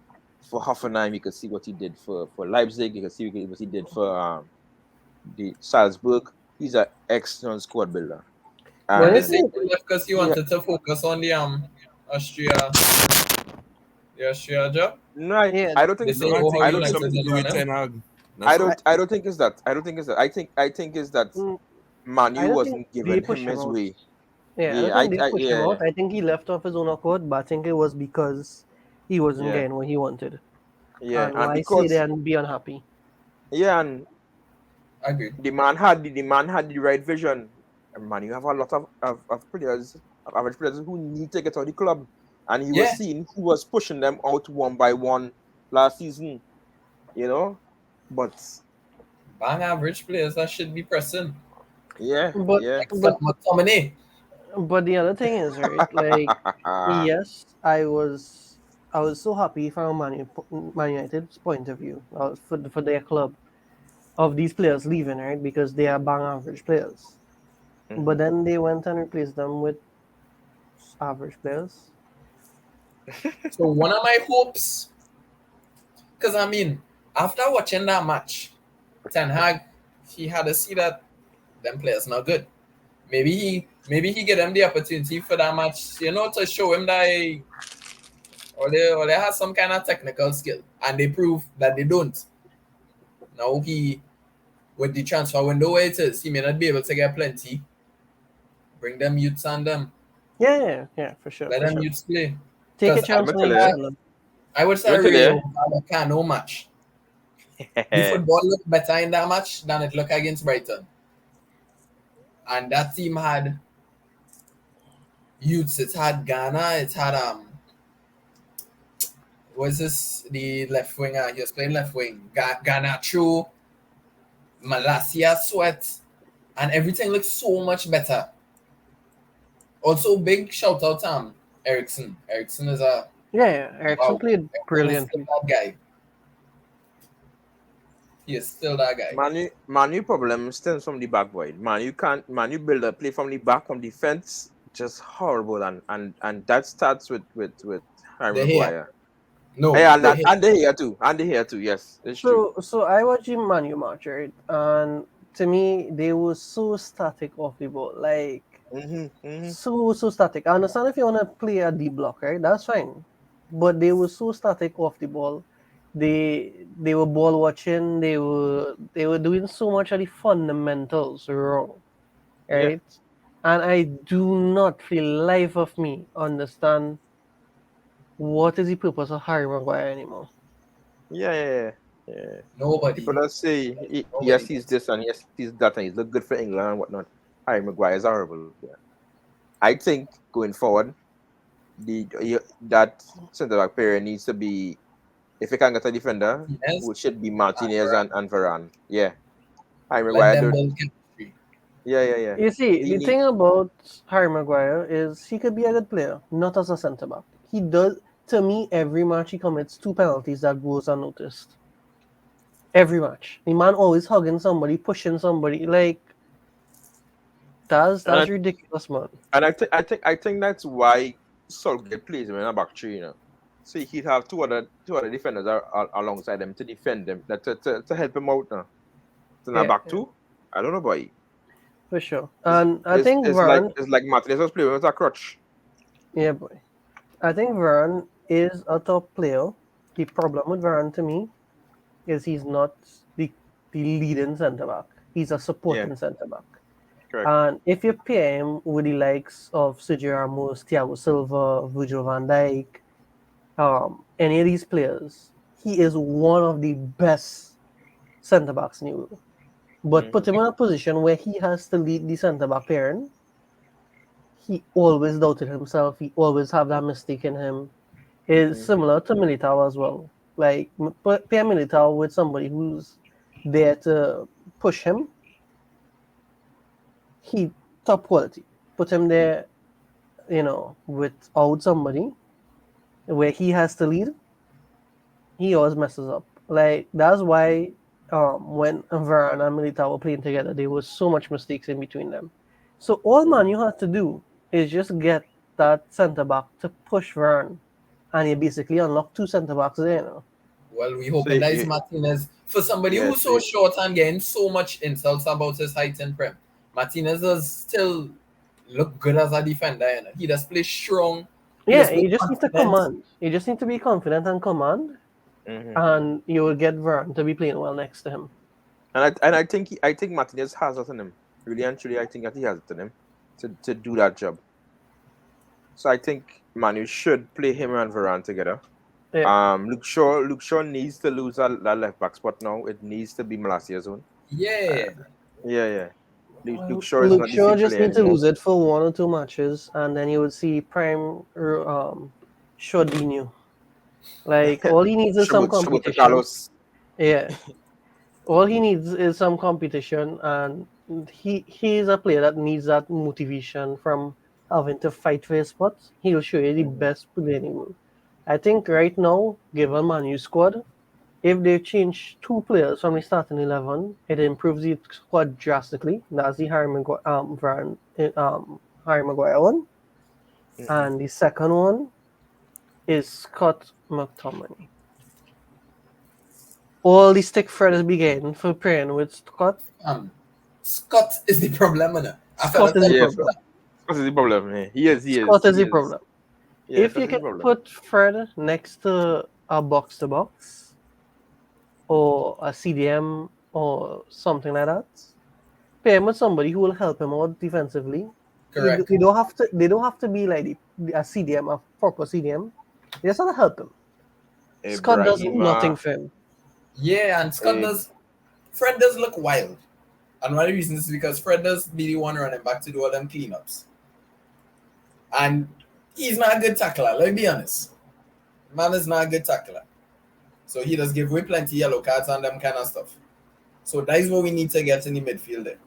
A: Hoffenheim. You could see what he did for Leipzig. You could see what he did for the Salzburg. He's an excellent squad builder.
D: But
B: And they
D: it's
A: And
B: say
D: it.
B: he left because he
A: yeah,
B: wanted to focus on the Austria the Austria job.
A: no,
D: Yeah,
A: I don't
B: They
A: think
B: say,
C: No, I
A: so.
B: oh, how
C: think
A: I
C: it
A: don't
C: was
A: think
B: United
C: something to
B: didn't
C: do
B: want
C: with
B: him.
C: Ten Hag. That's all.
A: I don't think it's that. I don't think it's that. I think it's that
D: mm,
A: Manu
D: I don't think
A: wasn't
D: they
A: giving
D: push
A: him
D: him
A: his
D: out.
A: way.
D: Yeah, I don't
A: Yeah,
D: think they
A: I
D: pushed him out. I think he left off his own accord, but I think it was because he wasn't
A: yeah,
D: getting what he wanted.
A: yeah,
D: And
A: and
D: why say
A: because
D: that and be unhappy?
A: yeah, and
B: Agreed.
A: the man had the right vision. And man, you have a lot of players, of average players who need to get out of the club. And
B: Yeah,
A: he was pushing them out one by one last season, you know. But
B: bang average players that should be pressing.
A: yeah,
D: But
A: yeah.
D: but
B: Except McTominay.
D: but the other thing is, right? Like, yes, I was so happy from Man United's point of view, for their club, of these players leaving, right? Because they are bang average players. But
A: Mhm.
D: then they went and replaced them with average players.
B: So one of my hopes, because I mean, after watching that match, Ten Hag, he had to see that them players not good. Maybe he get them the opportunity for that match, to show him that or they have some kind of technical skill, and they prove that they don't. Now he with the transfer window where it is, he may not be able to get plenty. Bring them youths and them.
D: Yeah, for sure,
B: Let
D: for
B: them
D: sure.
B: youths play.
D: Take a
B: Because I
A: I'm
D: chance
A: gonna
D: on
B: would
A: tell
D: the
A: you,
B: say
A: eh?
D: young
B: I would
A: You
B: say
A: want to tell
B: Rio
A: you,
B: Vallecano match. The
A: eh?
B: football looked better in that match than it looked against Brighton. And that team had youths. It had Ghana. It had was this the left winger? He was playing left wing. Ganacho, Malasia, Sweat, and everything looked so much better. Also, big shout out to Ericsson. Ericsson is a
D: Yeah, Ericsson
B: wow.
D: played
B: Ericsson is still
D: brilliantly.
B: that guy. He is still that guy.
A: Manu problem stems from the back, boy. Manu build a play from the back from defense, just horrible, and that starts with Harry
B: The hair.
A: Maguire.
B: No,
A: Yeah,
B: the hair.
A: and they here too. Yes, it's true.
D: So I watched him Man U match, right? And to me, they were so static off the ball, like
A: Mm-hmm.
D: so static. I understand if you want to play a deep block, right? That's fine. But they were so static off the ball. They were ball watching. They were doing so much of the fundamentals wrong,
A: Yeah,
D: right? And I do not, for the life of me, understand what is the purpose of Harry Maguire anymore.
A: yeah.
B: Nobody.
A: People that say he
B: Nobody
A: sees
B: gets it.
A: this and he sees that and he's look good for England and whatnot. Harry Maguire is horrible. Yeah. I think going forward, that centre back pair needs to be, if you can get a defender,
B: Martinez,
A: who should be
B: and
A: Martinez
B: Varane.
A: and Varane. Yeah. Harry
B: Let
A: Maguire
B: them
A: don't.
B: build chemistry.
A: Yeah.
D: You see,
A: He
D: the
A: need
D: thing about Harry Maguire is he could be a good player, not as a centre back. He does, to me, every match he commits two penalties that goes unnoticed. Every match, the man always hugging somebody, pushing somebody. Like that's
A: and
D: that's ridiculous, man.
A: I think that's why Southgate plays him in a back three, you know. So he'd have two other defenders alongside him to defend them, to help him out now. So now
D: Yeah,
A: back two, I don't know, boy.
D: for sure. And I think
A: It's like Martinez was playing with a crutch.
D: yeah, boy. I think Varane is a top player. The problem with Varane to me is he's not the leading centre back. He's a
A: Yeah,
D: supporting centre back.
A: correct.
D: And if you pair him with the likes of Sergio Ramos, Thiago Silva, Virgil van Dijk, any of these players, he is one of the best centre backs in the world. But
A: Hmm.
D: put him in a position where he has to lead the centre back pairing, he always doubted himself. He always have that mistake in him. Is
A: Hmm.
D: similar to Militao as well. Like pair Militao with somebody who's there to push him, he top quality. Put him there, without somebody where he has to lead, he always messes up. Like that's why when Varane and Militao were playing together, there was so much mistakes in between them. So all man you had to do is just get that centre back to push Varane, and you basically unlock two centre backs there. You know?
B: Well, we
A: So
B: hoping that is Martinez. For somebody
A: yeah,
B: who's so short and getting so much insults about his height and prem, Martinez does still look good as a defender. You know? He does play strong. He
D: Yeah,
B: does play
D: you just need to
B: confident.
D: command. You just need to be confident and command,
A: hmm
D: and you will get Varane to be playing well next to him.
A: and I think Martinez has it in him. Really and truly, I think that he has it in him to do that job. So I think Manu should play him and Varane together.
D: Yeah.
A: Luke Shaw needs to lose that left back spot now. It needs to be Malacia's own.
B: Yeah.
A: Yeah, yeah. Luke Shaw is
D: Luke
A: not the
D: Shaw
A: same
D: just
A: player
D: need to
A: anymore.
D: lose it for one or two matches, and then you would see prime Shordinho. Like all he needs is some
A: Shoboto
D: competition.
A: Carlos.
D: Yeah, all he needs is some competition, and he's a player that needs that motivation from having to fight for his spot. He'll show you the
A: Mhm.
D: best player in the world. I think right now, given Manu squad, if they change two players from the starting 11, it improves the squad drastically. That's the Harry Maguire one.
A: Mhm.
D: And the second one is Scott McTominay. All the stick Fred began for playing with Scott.
B: Scott is the problem. You know? I felt
D: Scott is
B: tell
D: the
B: you
A: Yeah,
D: problem.
B: that.
A: Scott is the problem. Eh? He is, he is,
D: Scott is
A: he
D: the
A: is.
D: problem.
A: Yeah,
D: If
A: Scott
D: you
A: is the
D: can
A: problem.
D: put Fred next to a box to box or a CDM or something like that, pair him with somebody who will help him out defensively.
B: Correct.
D: You don't have to. They don't have to be like a CDM, a proper CDM. They just have to help him. Scott does nothing
A: Ibrahima,
D: for him.
B: Yeah, and Scott
A: eh,
B: does. Fred does look wild. And one of the reasons is because Fred does be the one running back to do all them cleanups. And he's not a good tackler, let's be honest. Man is not a good tackler. So he does give away plenty yellow cards and them kind of stuff. So that is what we need to get in the midfield there.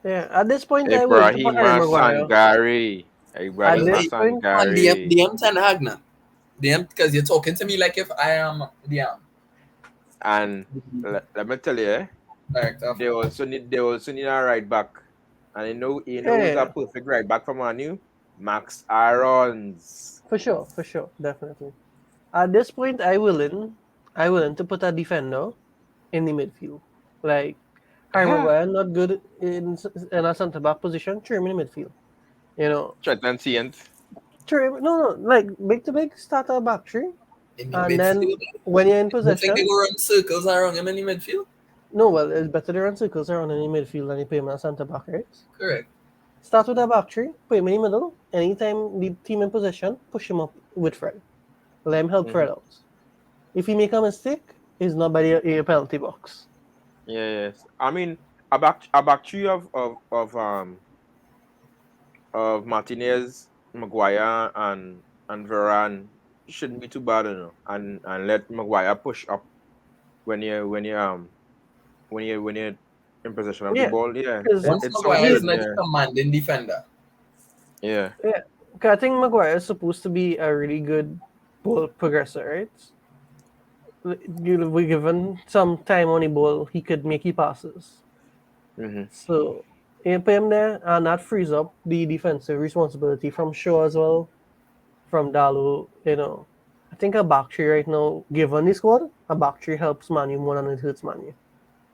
D: Yeah. At this point, I willing to put Harry
A: Ibrahima
D: Maguire.
A: Sangare.
D: At
B: Well,
A: Ibrahima
D: this
B: hey,
D: point,
B: come on,
A: Sangare.
B: DM Ten Hag now. DM, because you're talking to me like if I am
A: And let me tell you,
B: director.
A: they also need a right back. And you know who's a
D: yeah,
A: perfect right back for Manu? Max Irons.
D: for sure, definitely. At this point, I willing to put a defender in the midfield. Like Harry
A: Huh.
D: Maguire, not good in a centre back position. Throw him in the midfield. You know,
A: Trent and Saint.
D: no, like big to big, start a back three,
B: In the
D: and then
B: midfield.
D: when you're in
B: You think they
D: possession,
B: go run circles around him in the midfield?
D: no, well, it's better to run circles around in the midfield than you put him in a centre back, right?
B: Correct.
D: Start with a back three, put him in the middle. Anytime the team in possession, push him up with Fred. Let him help
A: Mm-hmm.
D: Fred out. If he make a mistake, it's not by the penalty box.
A: Yeah, yes. I mean, a back three of Martinez, Maguire, and Varane shouldn't be too bad, you know. And let Maguire push up when you're in possession of the
D: Yeah,
A: ball. Yeah,
D: because
B: Once
A: it sounds
B: Maguire is
A: good.
D: he's
B: not the
A: Yeah,
B: commanding defender.
A: yeah.
D: yeah. 'Cause I think Maguire is supposed to be a really good ball progressor, right? You we given some time on the ball, he could make he passes.
A: Mm-hmm.
D: So you put him there, and that frees up the defensive responsibility from Shaw as well, from Dalu. You know, I think a back three right now, given the squad, a back three helps Manu more than it hurts Manu.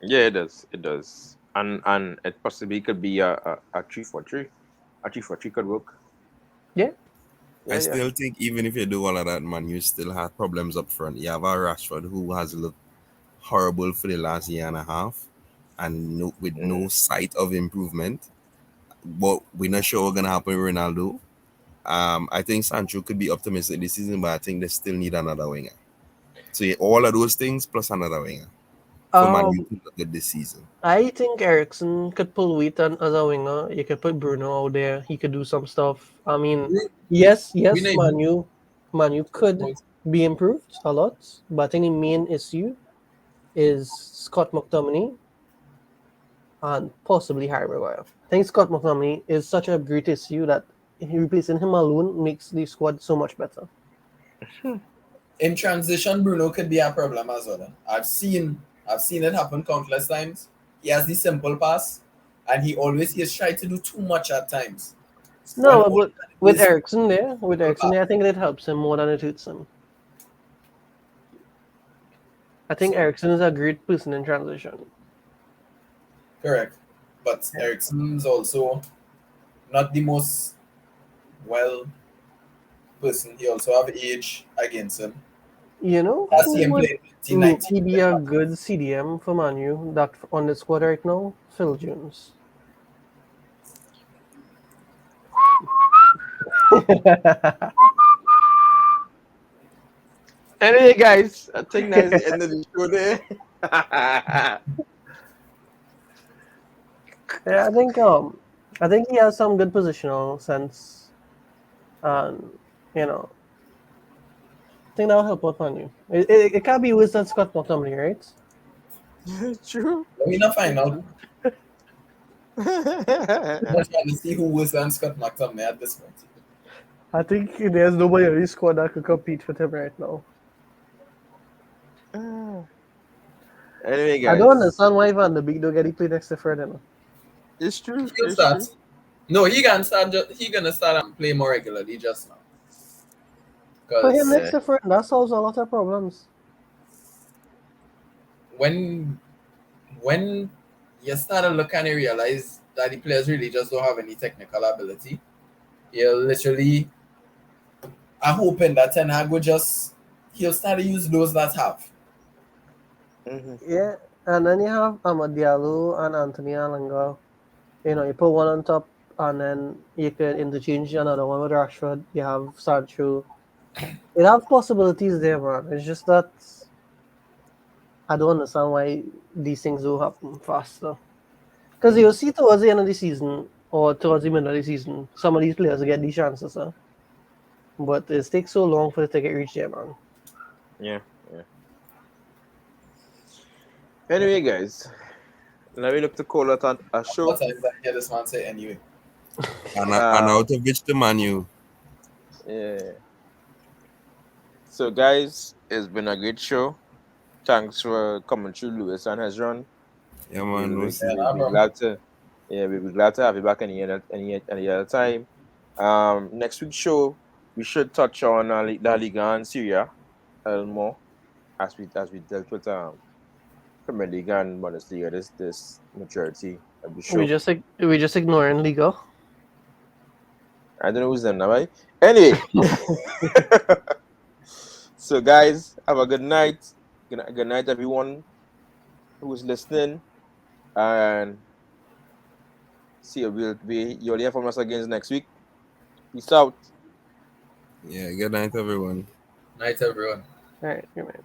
A: Yeah, it does. It does. And it possibly could be a 3-4-3. A 3-4-3 could work.
D: Yeah,
C: I
D: yeah, yeah.
C: still think even if you do all of that, man, you still have problems up front. You have a Rashford who has looked horrible for the last year and a half, and with
A: Mm.
C: no sight of improvement. But we're not sure what's gonna happen with Ronaldo. I think Sancho could be optimistic this season, but I think they still need another winger. So yeah, all of those things plus another winger for Man U
D: Um,
C: to look good this season.
D: I think Ericsson could pull weight on as a winger. You could put Bruno out there. He could do some stuff. I mean,
B: We
D: yes,
B: know him.
D: Manu could be improved a lot, but I think the main issue is Scott McTominay and possibly Harry Maguire. I think Scott McTominay is such a great issue that replacing him alone makes the squad so much better.
B: In transition, Bruno could be a problem as well. I've seen I've seen it happen countless times. He has the simple pass, and he has tried to do too much at times. When
D: No,
B: all
D: but
B: he had to do
D: with
B: is
D: Ericsson there,
B: simple pass.
D: I think it helps him more than it hurts him. I think
B: So
D: Ericsson is a great person in transition.
B: correct, but
D: Yeah.
B: Ericsson's also not the most well person. He also have age against him.
D: You know
B: I
D: who
B: see him
D: would
B: playing 19,
D: low-key be a good CDM for Manu that on the squad right now? Phil Jones.
A: Anyway, guys, I think that's the end of the show there.
D: Yeah, I think he has some good positional sense, and you know, I think that'll help out Manu. It can't be worse than Scott McTominay, right?
A: True.
B: Let me not find out.
A: True.
B: I'm just trying to see who was on Scott McTominay at this point.
D: I think there's nobody on his squad that could compete with him right now.
A: Anyway,
D: I don't
A: guys,
D: understand why Van de Beek don't get he play next to Ferdinand.
A: it's true.
B: He'll
A: It's
B: start.
A: true.
B: No, he gonna start. He gonna start and play more regularly just now.
D: Put him
B: Because
D: next
A: Yeah.
D: to Ferdinand, that solves a lot of problems.
B: when when you start to look and you realize that the players really just don't have any technical ability, you'll literally. I'm hoping that Ten Hag will just he'll start to use those that have.
A: Mhm.
D: Yeah, and then you have Amad Diallo and Anthony Alanga. You know, you put one on top, and then you could interchange another one with Rashford. You have Sancho. You have possibilities there, man. It's just that I don't understand why these things do happen faster. Because you'll see towards the end of the season or towards the middle of the season, some of these players get these chances, but it takes so long for the ticket reach there, man.
A: Yeah. Yeah. Anyway, guys, now we look to call it a
B: What
A: show.
B: time did I hear this man say anyway?
C: And
A: Um.
C: out of which the Manu.
A: Yeah. So, guys, it's been a great show. Thanks for coming through, Lewis and Hezron.
C: Yeah,
A: We'll
C: man.
A: be,
C: Was
B: Yeah,
A: we'll
B: nah,
A: be
B: bro.
A: glad to, yeah, we'll be glad to have you back any other time. Next week's show we should touch on La Liga and Syria a little more as we dealt with Premier League and Bundesliga this majority of the show.
D: We just ignoring Liga.
A: I don't know who's them now, right? Anyway, so guys, have a good night. Good night, everyone who's listening, and see you. You'll hear from us again next week. Peace out.
C: yeah. Good night, everyone.
B: Night, everyone.
D: All right, good man.